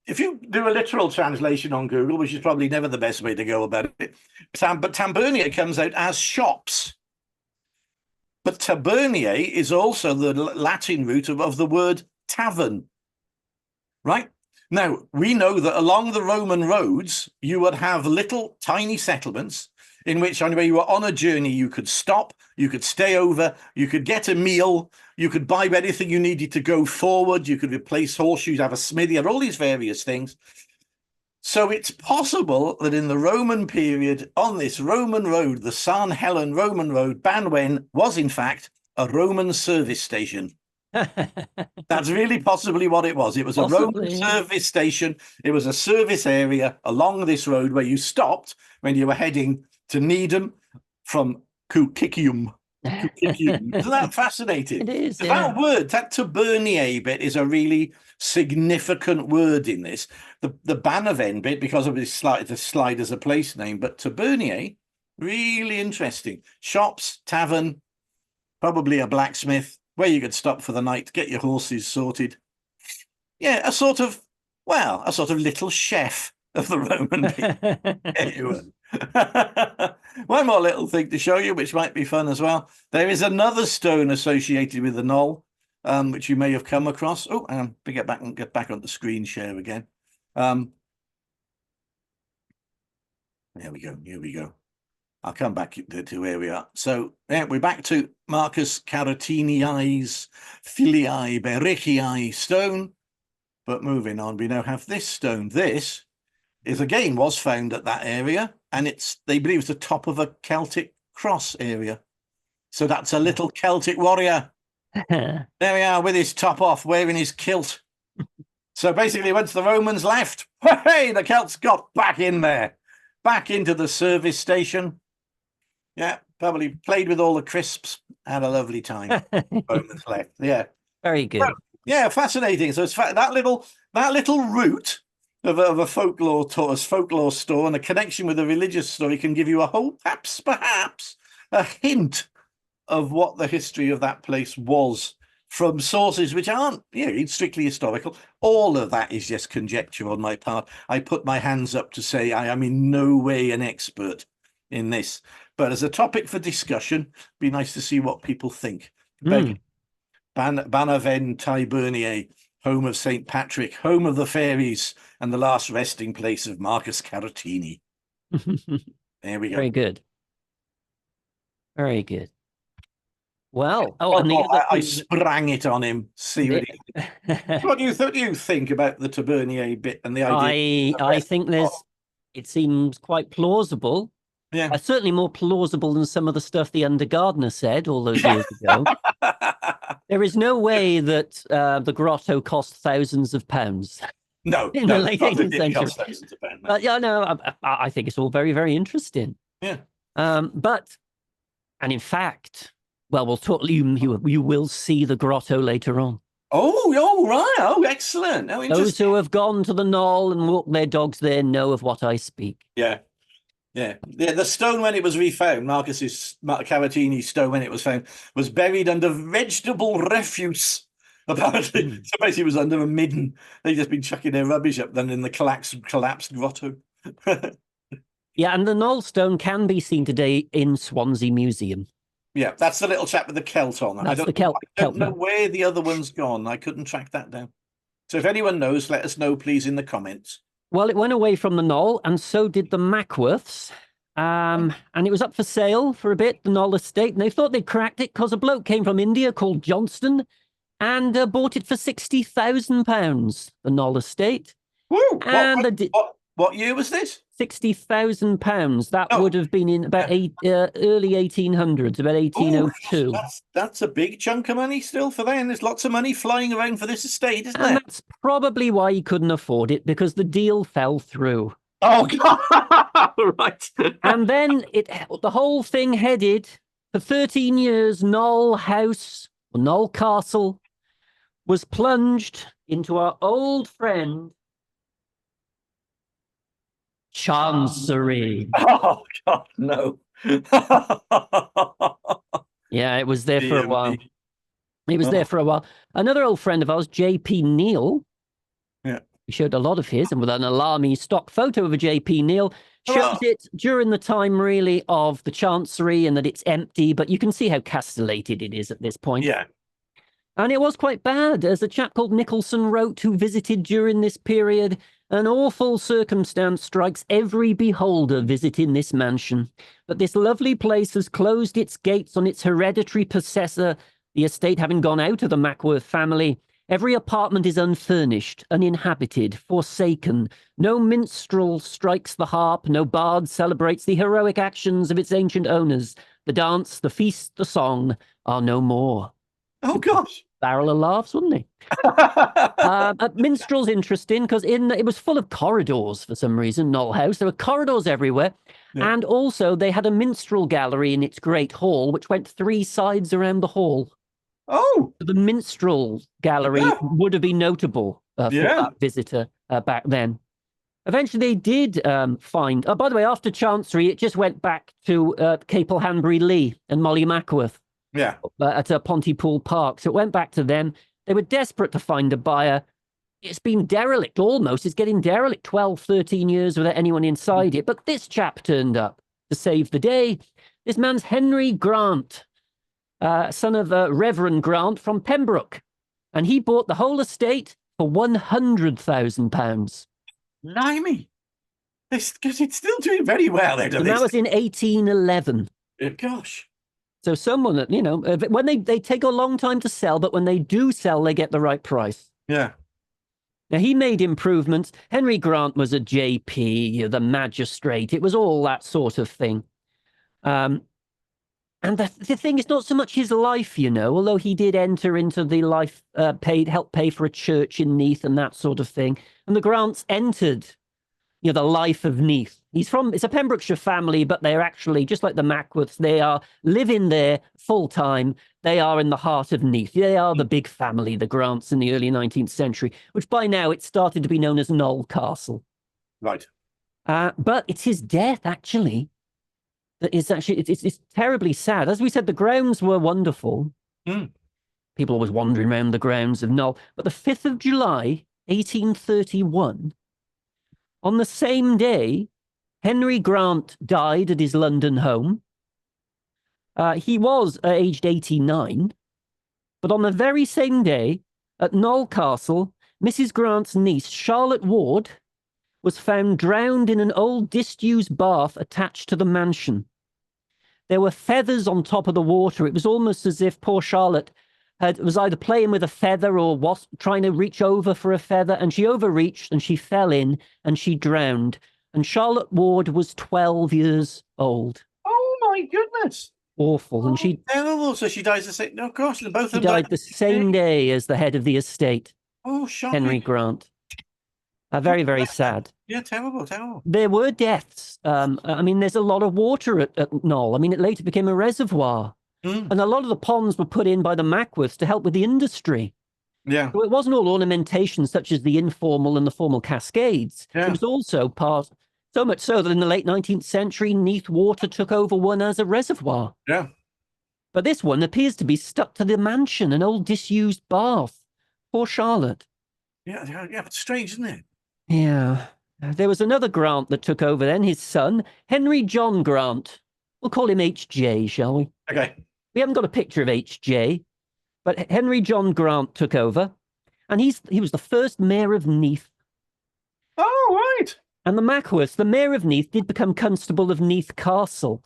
If you do a literal translation on Google, which is probably never the best way to go about it, but tabernier comes out as shops. But tabernier is also the Latin root of the word tavern, right? Now, we know that along the Roman roads, you would have little tiny settlements in which, anyway, you were on a journey, you could stop, you could stay over, you could get a meal, you could buy anything you needed to go forward, you could replace horseshoes, have a smithy, have all these various things. So it's possible that in the Roman period, on this Roman road, the San Helen Roman road, Banwen was in fact a Roman service station. That's really possibly what it was. It was a Roman service station. It was a service area along this road where you stopped when you were heading to Needham from Kukicium. Isn't that fascinating? It is. That word, that tabernier bit, is a really significant word in this. The Banaven bit, because of the slide as a place name, but tabernier, really interesting. Shops, tavern, probably a blacksmith, where you could stop for the night, get your horses sorted. Yeah, a sort of little chef of the Roman people. One more little thing to show you, which might be fun as well. There is another stone associated with the knoll, which you may have come across. Oh, get back on the screen share again. There we go. Here we go. I'll come back to where we are. So yeah, we're back to Marcus Caratinii's Filii Bericii stone. But moving on, we now have this stone. This was found at that area, and they believe it's the top of a Celtic cross area. So that's a little Celtic warrior. There we are with his top off, wearing his kilt. So basically, once the Romans left, hey, the Celts got back in there, back into the service station. Yeah, probably played with all the crisps, had a lovely time. Romans left. Yeah, Very good. yeah, fascinating. So it's that little route of a folklore store and a connection with a religious story can give you a whole perhaps a hint of what the history of that place was from sources which aren't strictly historical. All of that is just conjecture on my part. I put my hands up to say I am in no way an expert in this, but as a topic for discussion, be nice to see what people think. Bannerven Tyburnier, home of St. Patrick, home of the faeries, and the last resting place of Marcus Caratini. There we go. Very good. Very good. Well, I sprang it on him. See what do you think about the Tabernier bit and the idea? I think it seems quite plausible. Yeah, certainly more plausible than some of the stuff the Undergardener said all those years ago. There is no way that the grotto cost thousands of pounds. No, in the late 18th century. Yeah, no, I think it's all very, very interesting. Yeah. And in fact, well, we'll talk. You will see the grotto later on. Oh, right. Oh, excellent. Oh, those who have gone to the Gnoll and walked their dogs there know of what I speak. Yeah. The stone, when it was refound, Caratini's stone, when it was found, was buried under vegetable refuse. Apparently, so basically, it was under a midden. They'd just been chucking their rubbish up then in the collapsed grotto. Yeah, and the Gnoll stone can be seen today in Swansea Museum. Yeah, that's the little chap with the Celt on. That's I don't know where the other one's gone. I couldn't track that down. So if anyone knows, let us know, please, in the comments. Well, it went away from the Gnoll, and so did the Mackworths. And it was up for sale for a bit, the Gnoll estate. And they thought they'd cracked it because a bloke came from India called Johnston and bought it for £60,000, the Gnoll estate. Woo! What year was this? £60,000. That would have been in about early 1800s, about 1802. That's a big chunk of money still for them. There's lots of money flying around for this estate, isn't there? And that's probably why he couldn't afford it, because the deal fell through. Oh, God. Right. And then the whole thing headed for 13 years. Gnoll House, or Gnoll Castle, was plunged into our old friend Chancery. Oh, God, no. Yeah, it was there for a while. It was there for a while. Another old friend of ours, J.P. Neal. Yeah. We showed a lot of his, and with an alarming stock photo of a J.P. Neal, shows it during the time, really, of the Chancery, and that it's empty, but you can see how castellated it is at this point. Yeah. And it was quite bad. As a chap called Nicholson wrote, who visited during this period, an awful circumstance strikes every beholder visiting this mansion. But this lovely place has closed its gates on its hereditary possessor, the estate having gone out of the Mackworth family. Every apartment is unfurnished, uninhabited, forsaken. No minstrel strikes the harp, no bard celebrates the heroic actions of its ancient owners. The dance, the feast, the song are no more. Oh, gosh. Barrel of laughs, wouldn't he? Minstrel's interesting because it was full of corridors for some reason, Gnoll House. There were corridors everywhere. Yeah. And also they had a minstrel gallery in its great hall, which went 3 sides around the hall. Oh! The minstrel gallery would have been notable for that visitor back then. Eventually they did find... by the way, after Chancery, it just went back to Capel Hanbury Lee and Molly Mackworth. Yeah. At Pontypool Park. So it went back to them. They were desperate to find a buyer. It's been derelict almost. It's getting derelict 12, 13 years without anyone inside it. But this chap turned up to save the day. This man's Henry Grant, son of Reverend Grant from Pembroke. And he bought the whole estate for £100,000. Blimey. It's still doing very well. And that was in 1811. Gosh. So someone that, when they take a long time to sell, but when they do sell, they get the right price. Yeah. Now, he made improvements. Henry Grant was a JP, the magistrate. It was all that sort of thing. And the thing is not so much his life, although he did enter into the life, help pay for a church in Neath and that sort of thing. And the Grants entered, the life of Neath. It's a Pembrokeshire family, but they're actually, just like the Mackworths, they are living there full time. They are in the heart of Neath. They are the big family, the Grants in the early 19th century, which by now it started to be known as Gnoll Castle. Right. But it's his death, actually, that is actually, it's terribly sad. As we said, the grounds were wonderful. People always wandering around the grounds of Gnoll. But the 5th of July, 1831, on the same day, Henry Grant died at his London home. He was aged 89. But on the very same day, at Gnoll Castle, Mrs. Grant's niece, Charlotte Ward, was found drowned in an old disused bath attached to the mansion. There were feathers on top of the water. It was almost as if poor Charlotte was either playing with a feather or was trying to reach over for a feather, and she overreached and she fell in and she drowned. And Charlotte Ward was 12 years old. Oh my goodness. Awful. And she terrible. So she dies the same. No, gosh, both of them died the same day as the head of the estate. Oh, shocking. Henry Grant. Very, very sad. Yeah, terrible, terrible. There were deaths. I mean, there's a lot of water at Gnoll. I mean, it later became a reservoir. And a lot of the ponds were put in by the Mackworths to help with the industry. Yeah. So it wasn't all ornamentation such as the informal and the formal cascades. Yeah. It was also part, so much so that in the late 19th century, Neath water took over one as a reservoir. Yeah. But this one appears to be stuck to the mansion, an old disused bath. Poor Charlotte. Yeah, it's strange, isn't it? Yeah. There was another Grant that took over then, his son, Henry John Grant. We'll call him HJ, shall we? Okay. We haven't got a picture of HJ, but Henry John Grant took over, and he was the first mayor of Neath. Oh, right. And the Mackworths, the mayor of Neath, did become constable of Neath Castle.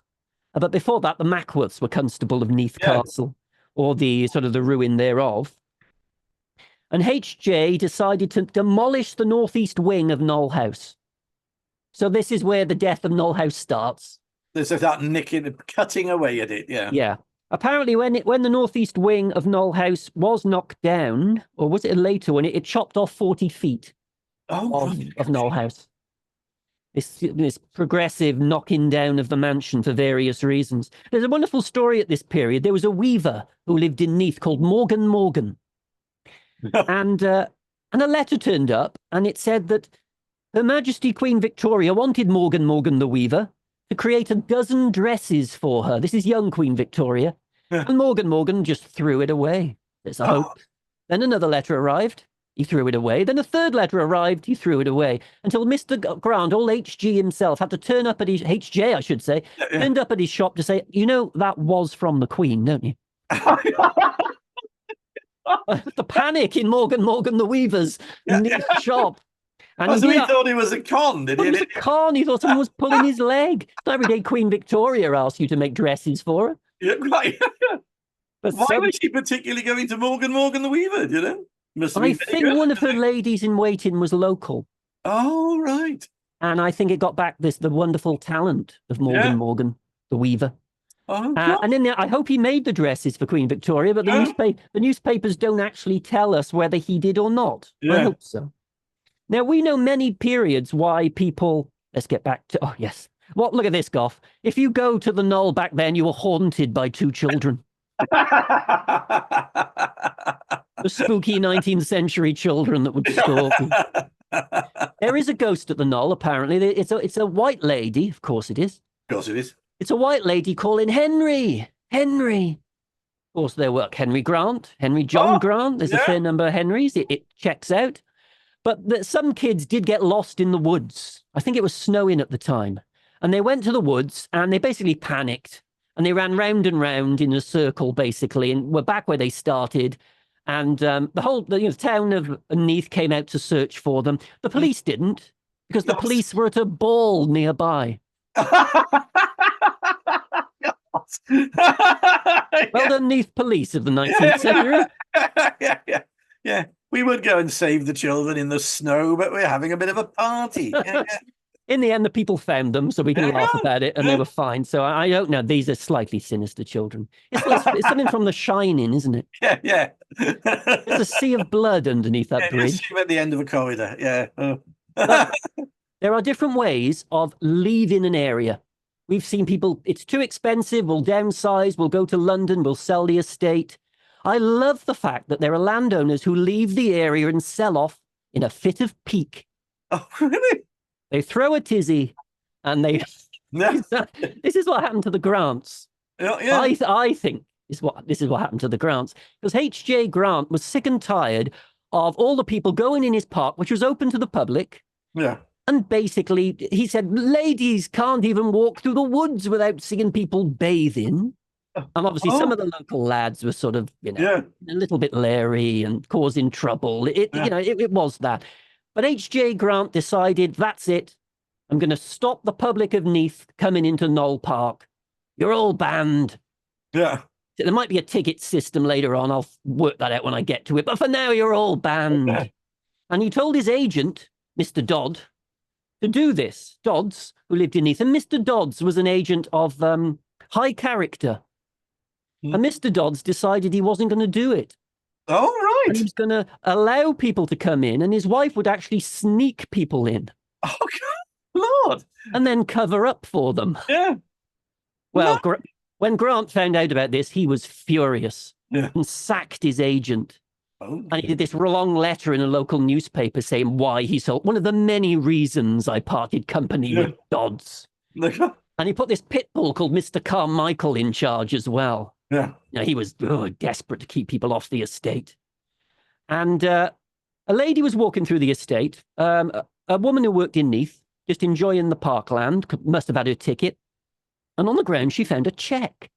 But before that, the Mackworths were constable of Neath Castle, or the sort of the ruin thereof. And HJ decided to demolish the northeast wing of Gnoll House. So this is where the death of Gnoll House starts. There's that cutting away at it, yeah. Yeah. Apparently, when the northeast wing of Gnoll House was knocked down, or was it a later one, it chopped off 40 feet of Gnoll House. This progressive knocking down of the mansion for various reasons. There's a wonderful story at this period. There was a weaver who lived in Neath called Morgan. and a letter turned up, and it said that Her Majesty Queen Victoria wanted Morgan the weaver to create a dozen dresses for her. This is young Queen Victoria. And Morgan just threw it away. There's a hope. Then another letter arrived. He threw it away. Then a third letter arrived. He threw it away. Until Mr. Grant, old HG himself, had to turn up at his, HJ, I should say, turned up at his shop to say, that was from the Queen, don't you? The panic in Morgan the weaver's shop. And he thought he was a con, did he? He was a con. He thought someone was pulling his leg. Every day Queen Victoria asked you to make dresses for her. Yeah, right. But why was she particularly going to Morgan the weaver, do you know? I think one of her ladies in waiting was local. Oh, right. And I think it got back the wonderful talent of Morgan the weaver. Oh, and then I hope he made the dresses for Queen Victoria, but the newspapers don't actually tell us whether he did or not. I hope so. Now, we know many periods why people... Let's get back to... Oh, yes. Well, look at this, Goff. If you go to the Gnoll back then, you were haunted by 2 children. The spooky 19th century children that would stalk you. There is a ghost at the Gnoll, apparently. It's a white lady. Of course it is. Of course it is. It's a white lady calling Henry. Of course, there were Henry Grant, Henry John Grant. There's a fair number of Henrys. It checks out. But some kids did get lost in the woods. I think it was snowing at the time. And they went to the woods and they basically panicked. And they ran round and round in a circle, basically, and were back where they started. And the whole town of Neath came out to search for them. The police didn't, because the police were at a ball nearby. Well done, Neath police of the 19th century. Yeah. We would go and save the children in the snow, but we're having a bit of a party. In the end, the people found them, so we can There you laugh go. about it, and they Yeah. were fine. So I don't know. These are slightly sinister children. It's something from The Shining, isn't it? Yeah, yeah. There's a sea of blood underneath that Yeah, you see bridge. him at the end of a corridor. Yeah. Oh. But there are different ways of leaving an area. We've seen people, it's too expensive, we'll downsize, we'll go to London, we'll sell the estate. I love the fact that there are landowners who leave the area and sell off in a fit of pique. Oh, really? They throw a tizzy and they. Yeah. This is what happened to the Grants. Yeah. I think this is what happened to the Grants, because H.J. Grant was sick and tired of all the people going in his park, which was open to the public. Yeah. And basically, he said, ladies can't even walk through the woods without seeing people bathing. And obviously, some of the local lads were sort of, Yeah. a little bit leery and causing trouble. It was that. But H.J. Grant decided, that's it. I'm going to stop the public of Neath coming into Gnoll Park. You're all banned. Yeah. There might be a ticket system later on. I'll work that out when I get to it. But for now, you're all banned. Yeah. And he told his agent, Mr. Dodd, to do this. Dodds, who lived in Neath. And Mr. Dodds was an agent of high character. And Mr. Dodds decided he wasn't going to do it. Oh, right. And he was going to allow people to come in, and his wife would actually sneak people in. Oh, God, Lord. And then cover up for them. Yeah. Well, when Grant found out about this, he was furious and sacked his agent. Oh. And he did this long letter in a local newspaper saying why he sold, one of the many reasons I parted company with Dodds. And he put this pit bull called Mr. Carmichael in charge as well. Yeah. He was desperate to keep people off the estate. And a lady was walking through the estate, a woman who worked in Neath, just enjoying the parkland, must have had her ticket. And on the ground, she found a cheque.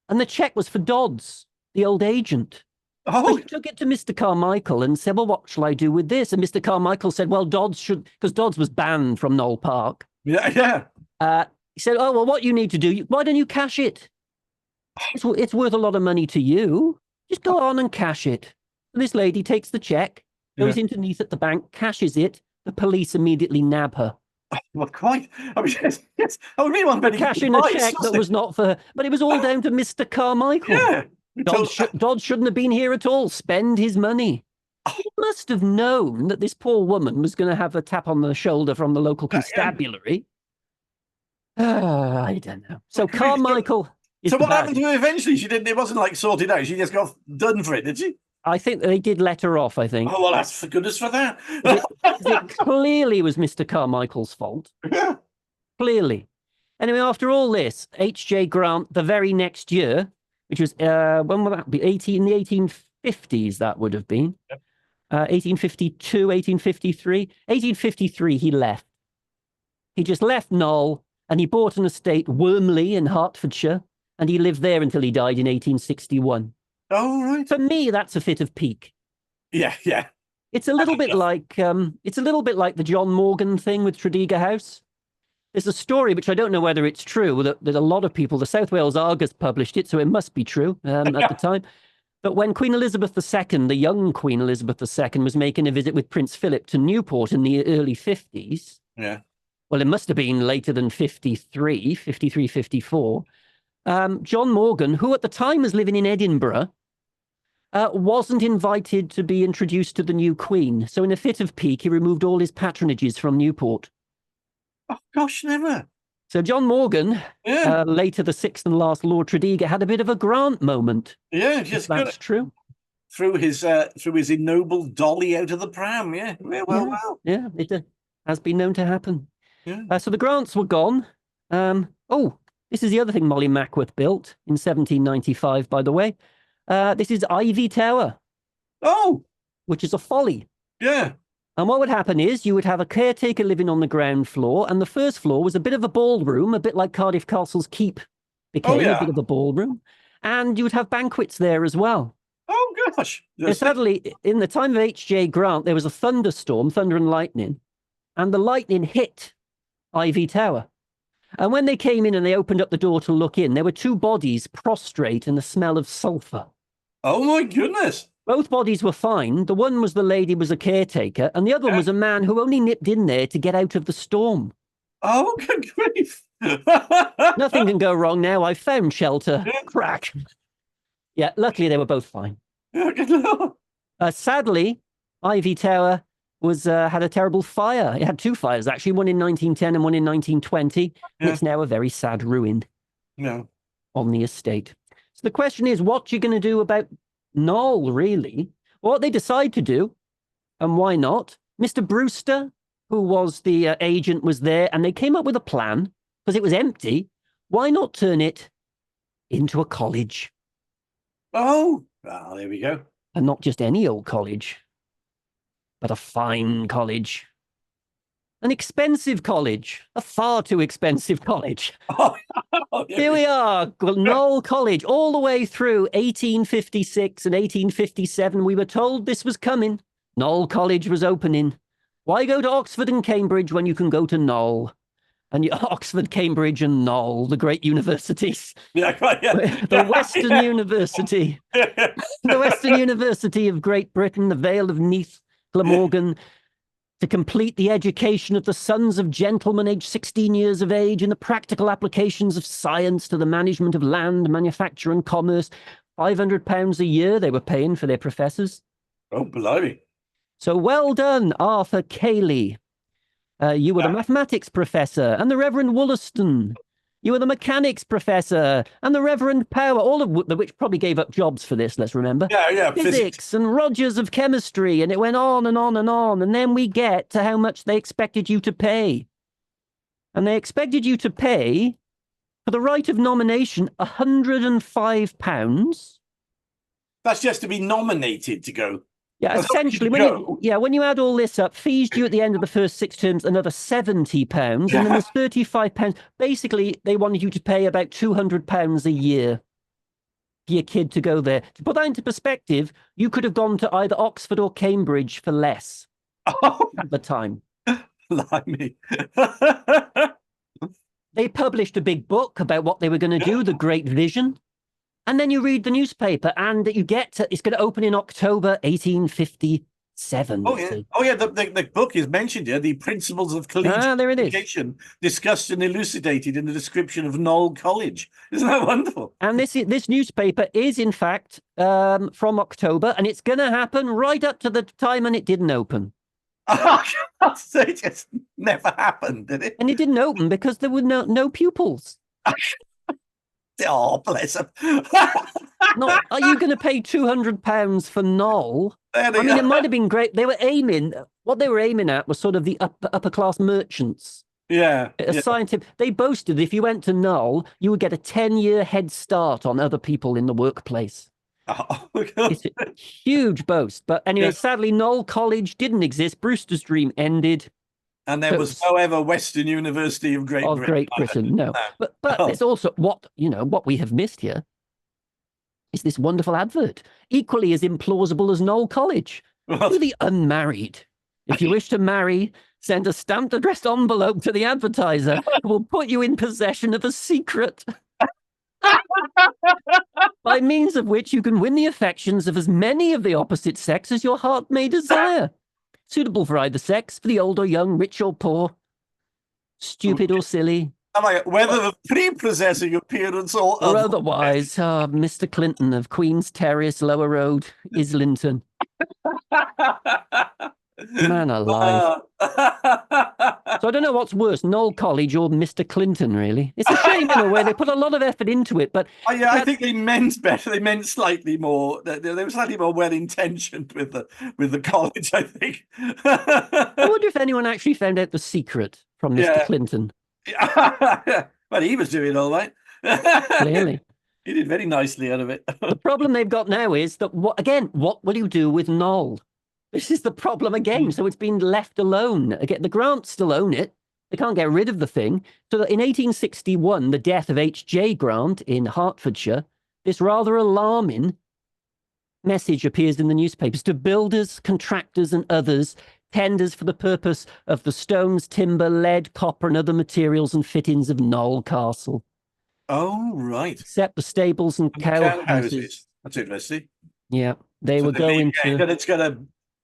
And the cheque was for Dodds, the old agent. Oh. So she took it to Mr. Carmichael and said, well, what shall I do with this? And Mr. Carmichael said, well, Dodds should, because Dodds was banned from Gnoll Park. Yeah. He said, oh, well, what you need to do, why don't you cash it? It's worth a lot of money to you. Just go on and cash it. And this lady takes the cheque, goes into Neath at the bank, cashes it. The police immediately nab her. Well, quite. I mean, yes. I would really want to cashing a cheque that was not for her, but it was all down to Mr. Carmichael. Yeah. Dodd shouldn't have been here at all. Spend his money. He must have known that this poor woman was going to have a tap on the shoulder from the local constabulary. I don't know. So Carmichael. So what happened to her eventually? She didn't. It wasn't like sorted out. She just got done for it, did she? I think they did let her off. I think. Oh well, that's for goodness for that. It clearly was Mr. Carmichael's fault. Yeah. Clearly. Anyway, after all this, H.J. Grant, the very next year, which was when would that be? In the 1850s, that would have been. 1852, 1853. 1853, he left. He just left Gnoll and he bought an estate, Wormley in Hertfordshire, and he lived there until he died in 1861. Oh, right. For me, that's a fit of pique. Yeah. It's a little bit like the John Morgan thing with Tredegar House. There's a story, which I don't know whether it's true, that a lot of people, the South Wales Argus published it, so it must be true at the time. But when Queen Elizabeth II, the young Queen Elizabeth II, was making a visit with Prince Philip to Newport in the early 50s, well, it must have been later than 53, 54, John Morgan, who at the time was living in Edinburgh, wasn't invited to be introduced to the new Queen. So in a fit of pique, he removed all his patronages from Newport. Oh, gosh, never. So John Morgan, later the sixth and last Lord Tredegar, had a bit of a Grant moment. Yeah, just that's true. Threw his ennobled dolly out of the pram. Yeah, well. Yeah, it has been known to happen. Yeah. So the Grants were gone. This is the other thing Molly Mackworth built in 1795, by the way. This is Ivy Tower. Oh! Which is a folly. Yeah. And what would happen is you would have a caretaker living on the ground floor, and the first floor was a bit of a ballroom, a bit like Cardiff Castle's keep became a bit of a ballroom. And you would have banquets there as well. Oh, gosh. Sadly, in the time of H.J. Grant, there was a thunderstorm, thunder and lightning, and the lightning hit Ivy Tower. And when they came in and they opened up the door to look in, there were two bodies prostrate in the smell of sulphur. Oh, my goodness. Both bodies were fine. The one was the lady was a caretaker, and the other one was a man who only nipped in there to get out of the storm. Oh, good grief. Nothing can go wrong now. I've found shelter. Crack. Yeah, luckily they were both fine. Sadly, Ivy Tower was had a terrible fire. It had two fires, actually, one in 1910 and one in 1920. And it's now a very sad ruin on the estate. So the question is, what you're going to do about Gnoll, really? What they decide to do, and why not? Mr. Brewster, who was the agent, was there, and they came up with a plan, because it was empty. Why not turn it into a college? Oh, well, there we go. And not just any old college, but a fine college. An expensive college, a far too expensive college. Here we are, Gnoll College, all the way through 1856 and 1857. We were told this was coming. Gnoll College was opening. Why go to Oxford and Cambridge when you can go to Gnoll? And Oxford, Cambridge, and Gnoll, the great universities. The Western University. The Western University of Great Britain, the Vale of Neath, Glamorgan, to complete the education of the sons of gentlemen aged 16 years of age in the practical applications of science to the management of land, manufacture, and commerce. £500 a year they were paying for their professors. Oh, blimey. So well done, Arthur Cayley. You were the mathematics professor, and the Reverend Wollaston. You were the mechanics professor, and the Reverend Power, all of which probably gave up jobs for this, let's remember. Physics, and Rogers of chemistry, and it went on and on and on. And then we get to how much they expected you to pay. And they expected you to pay, for the right of nomination, £105. That's just to be nominated to go. Yeah, essentially, when you add all this up, fees due at the end of the first 6 terms, another £70, and then there's £35. Basically, they wanted you to pay about £200 a year for your kid to go there. To put that into perspective, you could have gone to either Oxford or Cambridge for less at the time. Blimey. They published a big book about what they were going to do, the Great Vision. And then you read the newspaper, and you get to, it's going to open in October 1857. Oh, yeah. Oh, yeah. The book is mentioned here, The Principles of Collegiate Education, discussed and elucidated in the description of Gnoll College. Isn't that wonderful? And this newspaper is, in fact, from October, and it's going to happen right up to the time when it didn't open. So it just never happened, did it? And it didn't open because there were no pupils. Oh, bless them. Are you going to pay £200 for Gnoll? I mean, it might have been great. What they were aiming at was sort of the upper class merchants. Scientific. They boasted if you went to Gnoll, you would get a 10-year head start on other people in the workplace. It's a huge boast. But anyway, sadly, Gnoll College didn't exist. Brewster's dream ended. And there was no ever Western University of Great Britain. No. But there's also what we have missed here is this wonderful advert, equally as implausible as Gnoll College. To the unmarried, if you wish to marry, send a stamped addressed envelope to the advertiser who will put you in possession of a secret, by means of which you can win the affections of as many of the opposite sex as your heart may desire. Suitable for either sex, for the old or young, rich or poor, stupid or silly. Whether the prepossessing appearance or otherwise. Mr. Clinton of Queen's Terrace, Lower Road, Islington. Man alive. So I don't know what's worse, Gnoll College or Mr. Clinton, really. It's a shame in a way. They put a lot of effort into it, but... I think they meant better. They meant slightly more... They were slightly more well-intentioned with the college, I think. I wonder if anyone actually found out the secret from Mr. Clinton. Well, he was doing all right. Clearly. He did very nicely out of it. The problem they've got now is that, what will you do with Gnoll? This is the problem again. So it's been left alone. Again, the Grants still own it. They can't get rid of the thing. So that in 1861, the death of H.J. Grant in Hertfordshire, this rather alarming message appears in the newspapers to builders, contractors, and others, tenders for the purpose of the stones, timber, lead, copper, and other materials and fittings of Gnoll Castle. Oh, right. Except the stables and cow houses. That's interesting. Yeah, they were going to. It's going to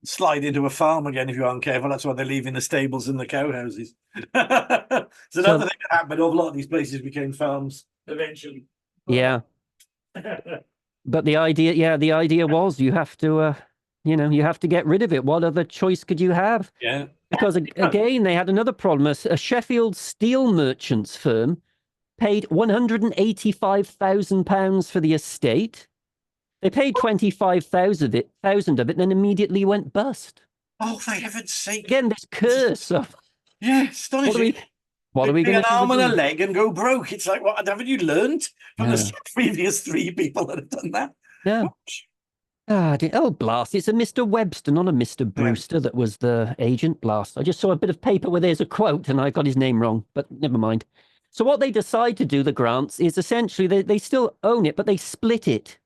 slide into a farm again if you aren't careful. That's why they're leaving the stables and the cow houses. It's another thing that happened. A lot of these places became farms eventually. Yeah. But the idea was you have to, you have to get rid of it. What other choice could you have? Yeah. Because again, they had another problem. A Sheffield steel merchants firm paid £185,000 for the estate. They paid 25,000 of it, and then immediately went bust. Oh, for heaven's sake! Again, this curse of astonishing. What are we going to do? An arm and a leg and go broke. It's like, what haven't you learned from the previous 3 people that have done that? No. Blast. It's a Mr. Webster, not a Mr. Brewster that was the agent. Blast. I just saw a bit of paper where there's a quote and I got his name wrong, but never mind. So what they decide to do, the Grants, is essentially they still own it, but they split it.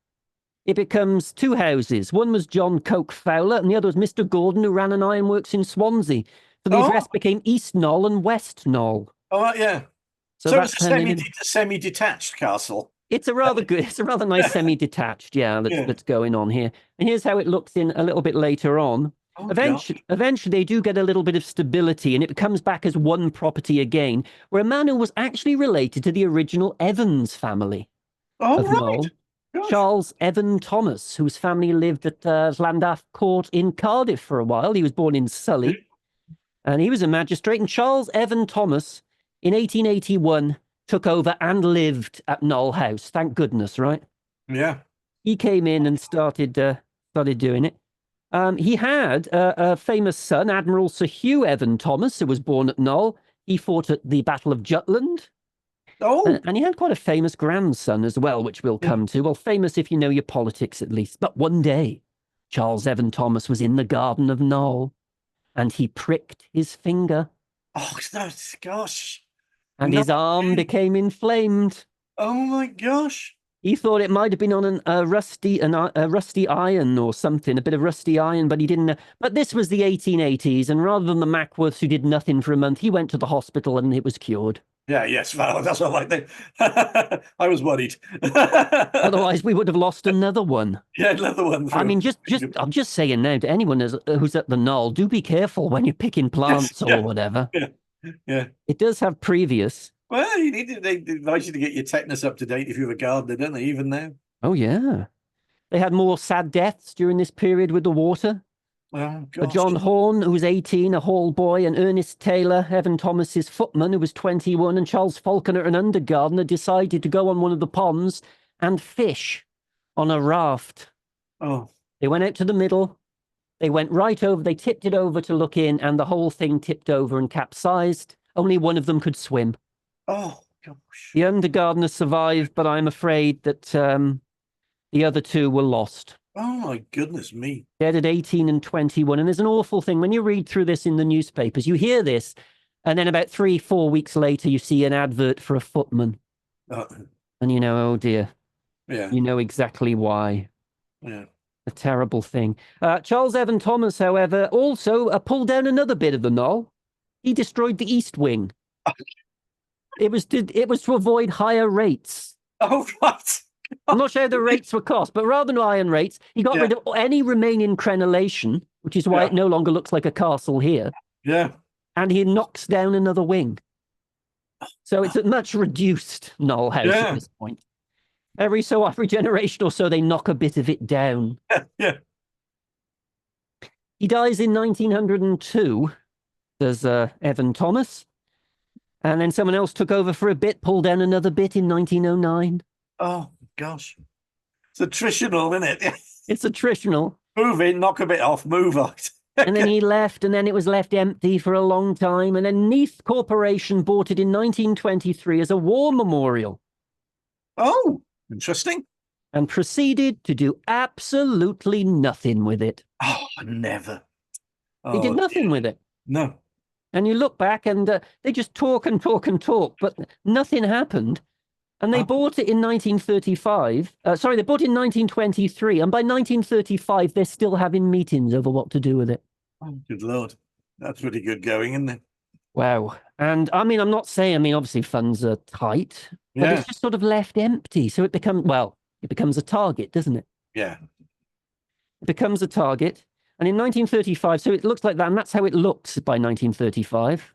It becomes 2 houses. One was John Coke Fowler and the other was Mr. Gordon, who ran an ironworks in Swansea. So these rest became East Gnoll and West Gnoll. Oh, yeah. So it's a semi-detached castle. It's a rather good, it's a rather nice semi-detached, that's going on here. And here's how it looks in a little bit later on. Eventually, they do get a little bit of stability, and it comes back as one property again, where a man who was actually related to the original Evans family of Gnoll, Charles Evan Thomas, whose family lived at Llandaff Court in Cardiff for a while. He was born in Sully, and he was a magistrate. And Charles Evan Thomas, in 1881, took over and lived at Gnoll House. Thank goodness, right? Yeah. He came in and started doing it. He had a famous son, Admiral Sir Hugh Evan Thomas, who was born at Gnoll. He fought at the Battle of Jutland. Oh. And he had quite a famous grandson as well, which we'll come to. Well, famous if you know your politics, at least. But one day, Charles Evan Thomas was in the garden of Gnoll, and he pricked his finger. Oh, gosh. And his arm became inflamed. Oh, my gosh. He thought it might have been on a rusty iron or something, a bit of rusty iron, but he didn't know. But this was the 1880s, and rather than the Mackworths who did nothing for a month, he went to the hospital and it was cured. Yeah, yes, well, that's all I think. I was worried. Otherwise, we would have lost another one. Yeah, another one. I mean, I'm just saying now to anyone who's at the Gnoll, do be careful when you're picking plants or whatever. Yeah. It does have previous. Well, they advise you to get your tetanus up to date if you're a gardener, don't they, even now? Oh, yeah. They had more sad deaths during this period with the water. Oh, gosh. John Horn, who was 18, a hall boy, and Ernest Taylor, Evan Thomas's footman, who was 21, and Charles Falconer, an undergardener, decided to go on one of the ponds and fish on a raft. Oh. They went out to the middle. They went right over. They tipped it over to look in, and the whole thing tipped over and capsized. Only one of them could swim. Oh, gosh. The undergardener survived, but I'm afraid that the other 2 were lost. Oh, my goodness me. Dead at 18 and 21. And there's an awful thing. When you read through this in the newspapers, you hear this, and then about 3-4 weeks later, you see an advert for a footman. And you know, oh dear. Yeah. You know exactly why. Yeah. A terrible thing. Charles Evan Thomas, however, also pulled down another bit of the Gnoll. He destroyed the east wing. It was to avoid higher rates. Oh, right. I'm not sure the rates were cost, but rather than iron rates, he got rid of any remaining crenellation, which is why it no longer looks like a castle here. Yeah. And he knocks down another wing. So it's a much reduced Gnoll House at this point. Every generation or so, they knock a bit of it down. Yeah. He dies in 1902. There's Evan Thomas. And then someone else took over for a bit, pulled down another bit in 1909. Oh, gosh. It's attritional, isn't it? It's attritional. Move in, knock a bit off, move out. And then he left, and then it was left empty for a long time. And then Neath Corporation bought it in 1923 as a war memorial. Oh, interesting. And proceeded to do absolutely nothing with it. Oh, never. He did nothing with it. No. And you look back and they just talk and talk and talk, but nothing happened. And they bought it in 1935. They bought it in 1923. And by 1935, they're still having meetings over what to do with it. Oh, good Lord. That's pretty good going, isn't it? Wow. And I mean, I'm not saying, obviously funds are tight, but it's just sort of left empty. So it becomes a target, doesn't it? Yeah. becomes a target. And in 1935, so it looks like that, and that's how it looks by 1935.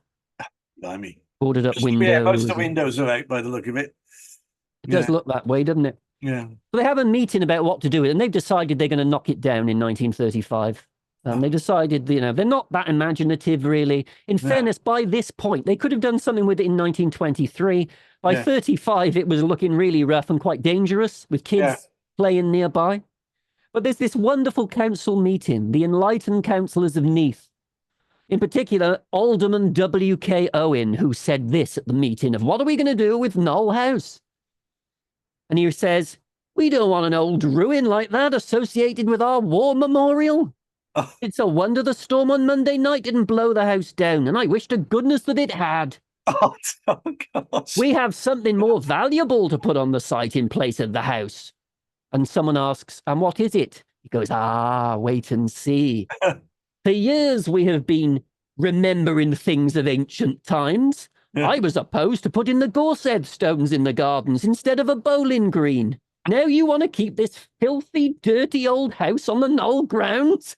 I mean, Boarded up windows. Yeah, most of the windows are out by the look of it. It does look that way, doesn't it? Yeah. So they have a meeting about what to do with it, and they've decided they're going to knock it down in 1935. They decided, they're not that imaginative, really. In fairness, by this point, they could have done something with it in 1923. By 35, it was looking really rough and quite dangerous with kids playing nearby. But there's this wonderful council meeting, the enlightened councillors of Neath. In particular, Alderman W.K. Owen, who said this at the meeting of, what are we going to do with Gnoll House? And he says, we don't want an old ruin like that associated with our war memorial. Oh. It's a wonder the storm on Monday night didn't blow the house down, and I wish to goodness that it had. Oh gosh. We have something more valuable to put on the site in place of the house. And someone asks, and what is it? He goes, wait and see. For years we have been remembering things of ancient times. Yeah. I was opposed to putting the Gorsed stones in the gardens instead of a bowling green. Now you want to keep this filthy, dirty old house on the Gnoll grounds?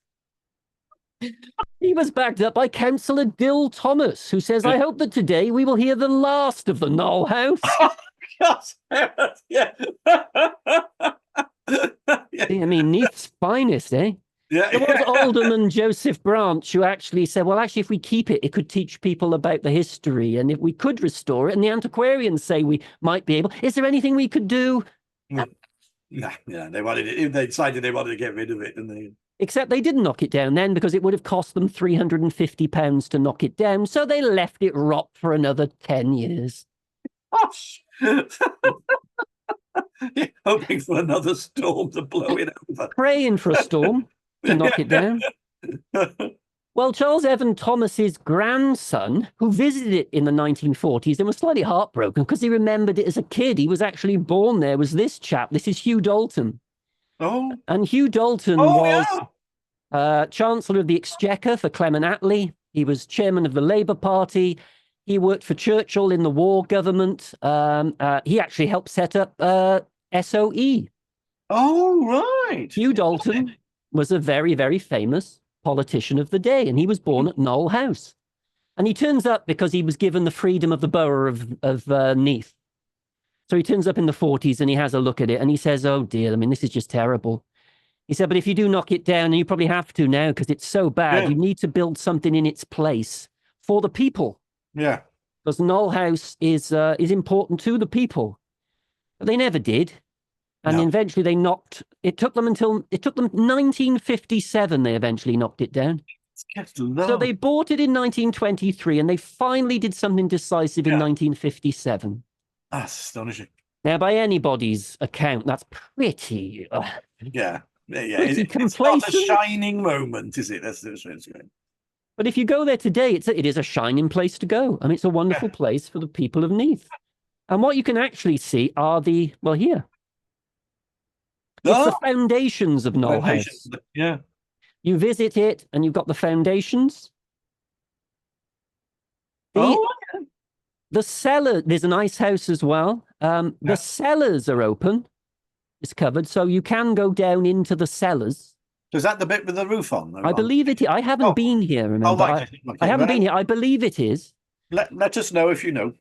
He was backed up by Councillor Dill Thomas, who says, I hope that today we will hear the last of the Gnoll House. Yeah. I mean, Neath's finest, eh? Yeah. There was Alderman Joseph Branch who actually said, well, actually, if we keep it, it could teach people about the history. And if we could restore it, and the antiquarians say we might be able, is there anything we could do? No, they decided they wanted to get rid of it, didn't they? Except they didn't knock it down then because it would have cost them £350 to knock it down. So they left it rot for another 10 years. Gosh. Hoping for another storm to blow it over. Praying for a storm to knock it down. Well, Charles Evan Thomas's grandson, who visited it in the 1940s and was slightly heartbroken because he remembered it as a kid. He was actually born there, was this chap. This is Hugh Dalton. Oh. And Hugh Dalton was Chancellor of the Exchequer for Clement Attlee. He was chairman of the Labour Party. He worked for Churchill in the war government. He actually helped set up SOE. Oh, right. Hugh Dalton was a very, very famous politician of the day, and he was born at Gnoll House. And he turns up because he was given the freedom of the borough of Neath. So he turns up in the 40s and he has a look at it and he says, oh dear, I mean, this is just terrible. He said, but if you do knock it down, and you probably have to now because it's so bad, you need to build something in its place for the people. Yeah. Because Gnoll House is important to the people. But they never did. And eventually they knocked, it took them 1957, they eventually knocked it down. So they bought it in 1923 and they finally did something decisive in 1957. That's astonishing. Now, by anybody's account, that's pretty... yeah. It's not a shining moment, is it? That's great. But if you go there today, it is a shining place to go. I mean, it's a wonderful place for the people of Neath. And what you can actually see are here. It's the foundations of Gnoll House. Yeah. You visit it and you've got the foundations. The cellar, there's an ice house as well. The cellars are open. It's covered. So you can go down into the cellars. Is that the bit with the roof on? I believe it is. I haven't been here, remember. I haven't been here. I believe it is. Let us know if you know.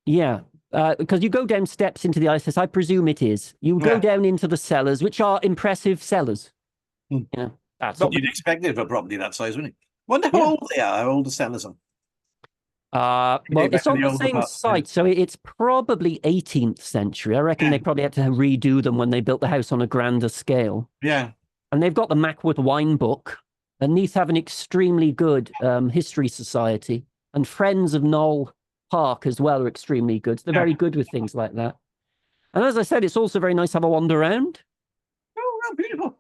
Yeah. Because you go down steps into the ice house. I presume it is. You go down into the cellars, which are impressive cellars. You know, that's what you'd expect it for a property that size, wouldn't you? Wonder how old they are, how old the cellars are. Well, it's on the same site, so it's probably 18th century. I reckon they probably had to redo them when they built the house on a grander scale. Yeah. And they've got the Mackworth wine book. And Neath have an extremely good history society. And Friends of Gnoll Park as well are extremely good. So they're very good with things like that. And as I said, it's also very nice to have a wander around. Oh, beautiful.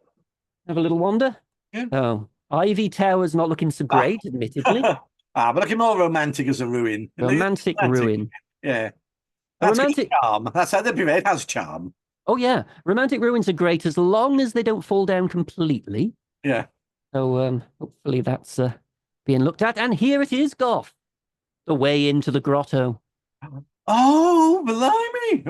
Have a little wander. Yeah. Oh, Ivy Tower's not looking so great, admittedly. But looking more romantic as a ruin. Romantic ruin. Yeah. That's romantic charm. That's how it has charm. Oh, yeah. Romantic ruins are great as long as they don't fall down completely. Yeah. So hopefully that's being looked at. And here it is, Goff. The way into the grotto. Oh, blimey.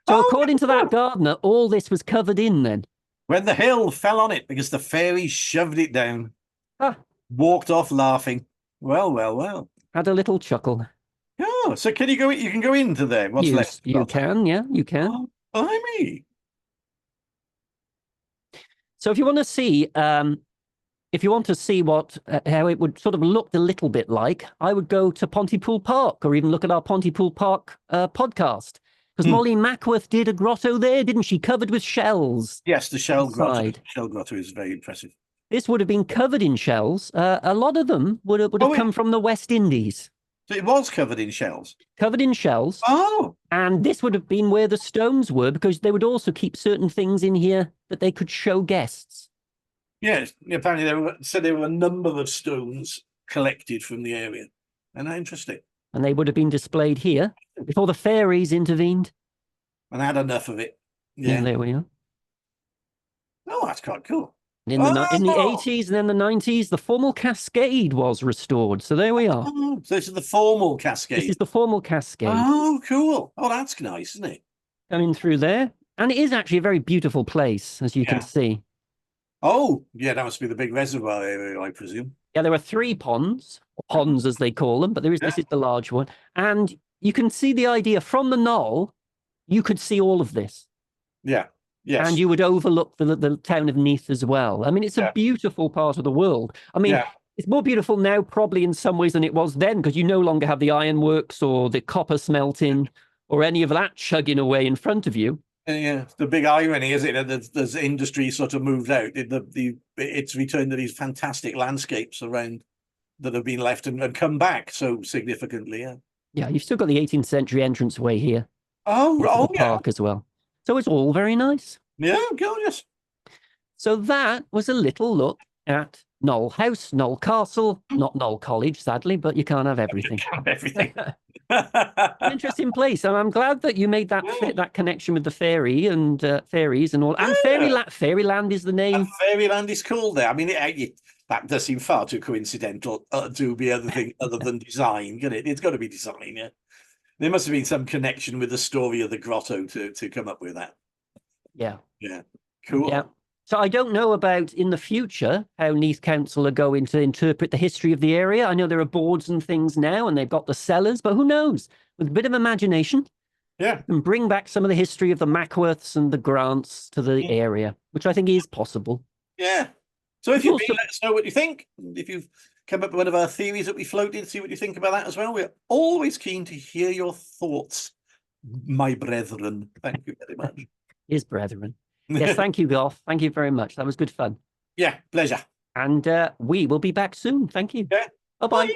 So according to that gardener, all this was covered in then. When the hill fell on it because the fairies shoved it down. Ah, Walked off laughing. Well, well, well. had a little chuckle. Oh, so can you go? You can go into there. What's left? You can, yeah, you can. Oh, blimey. So if you want to see, what how it would sort of look a little bit like, I would go to Pontypool Park, or even look at our Pontypool Park podcast, because Molly Mackworth did a grotto there, didn't she? Covered with shells. Yes, the shell grotto. Inside. Shell grotto is very impressive. This would have been covered in shells. A lot of them would have come from the West Indies. So it was covered in shells. Covered in shells. Oh. And this would have been where the stones were, because they would also keep certain things in here that they could show guests. Yes, apparently there were a number of stones collected from the area. And interesting. And they would have been displayed here before the faeries intervened. And had enough of it. Yeah, there we are. Oh, that's quite cool. In the 80s and then the 90s, the formal cascade was restored. So there we are. Oh, so this is the formal cascade. This is the formal cascade. Oh, cool. Oh, that's nice, isn't it? Coming through there. And it is actually a very beautiful place, as you can see. Oh, yeah, that must be the big reservoir area, I presume. Yeah, there are 3 ponds, or ponds as they call them, but this is the large one. And you can see the idea from the knoll, you could see all of this. Yeah. Yes. And you would overlook the town of Neath as well. I mean, it's a beautiful part of the world. I mean, it's more beautiful now probably in some ways than it was then, because you no longer have the ironworks or the copper smelting or any of that chugging away in front of you. Yeah, the big irony is it that there's industry sort of moved out. It's returned to these fantastic landscapes around that have been left and come back so significantly. Yeah. Yeah, you've still got the 18th century entranceway here. Oh, the park as well. So it's all very nice. Yeah, gorgeous. So that was a little look at Gnoll House, Gnoll Castle, not Gnoll College, sadly, but you can't have everything. Everything. An interesting place, and I'm glad that you made that connection with the fairies and all. And Fairyland is the name. And Fairyland is called there. I mean, that does seem far too coincidental to be anything other than design, can it? It's got to be design, yeah. There must have been some connection with the story of the grotto to come up with that. Yeah. Yeah. Cool. Yeah. So I don't know about in the future how Neath Council are going to interpret the history of the area. I know there are boards and things now, and they've got the cellars, but who knows? With a bit of imagination, and bring back some of the history of the Mackworths and the Grants to the area, which I think is possible. Yeah. So if you've been, let us know what you think. If you've come up with one of our theories that we floated, see what you think about that as well. We're always keen to hear your thoughts, my brethren. Thank you very much. His brethren. Yes, thank you, Goff. Thank you very much. That was good fun. Yeah, pleasure. And we will be back soon. Thank you. Yeah. Bye-bye.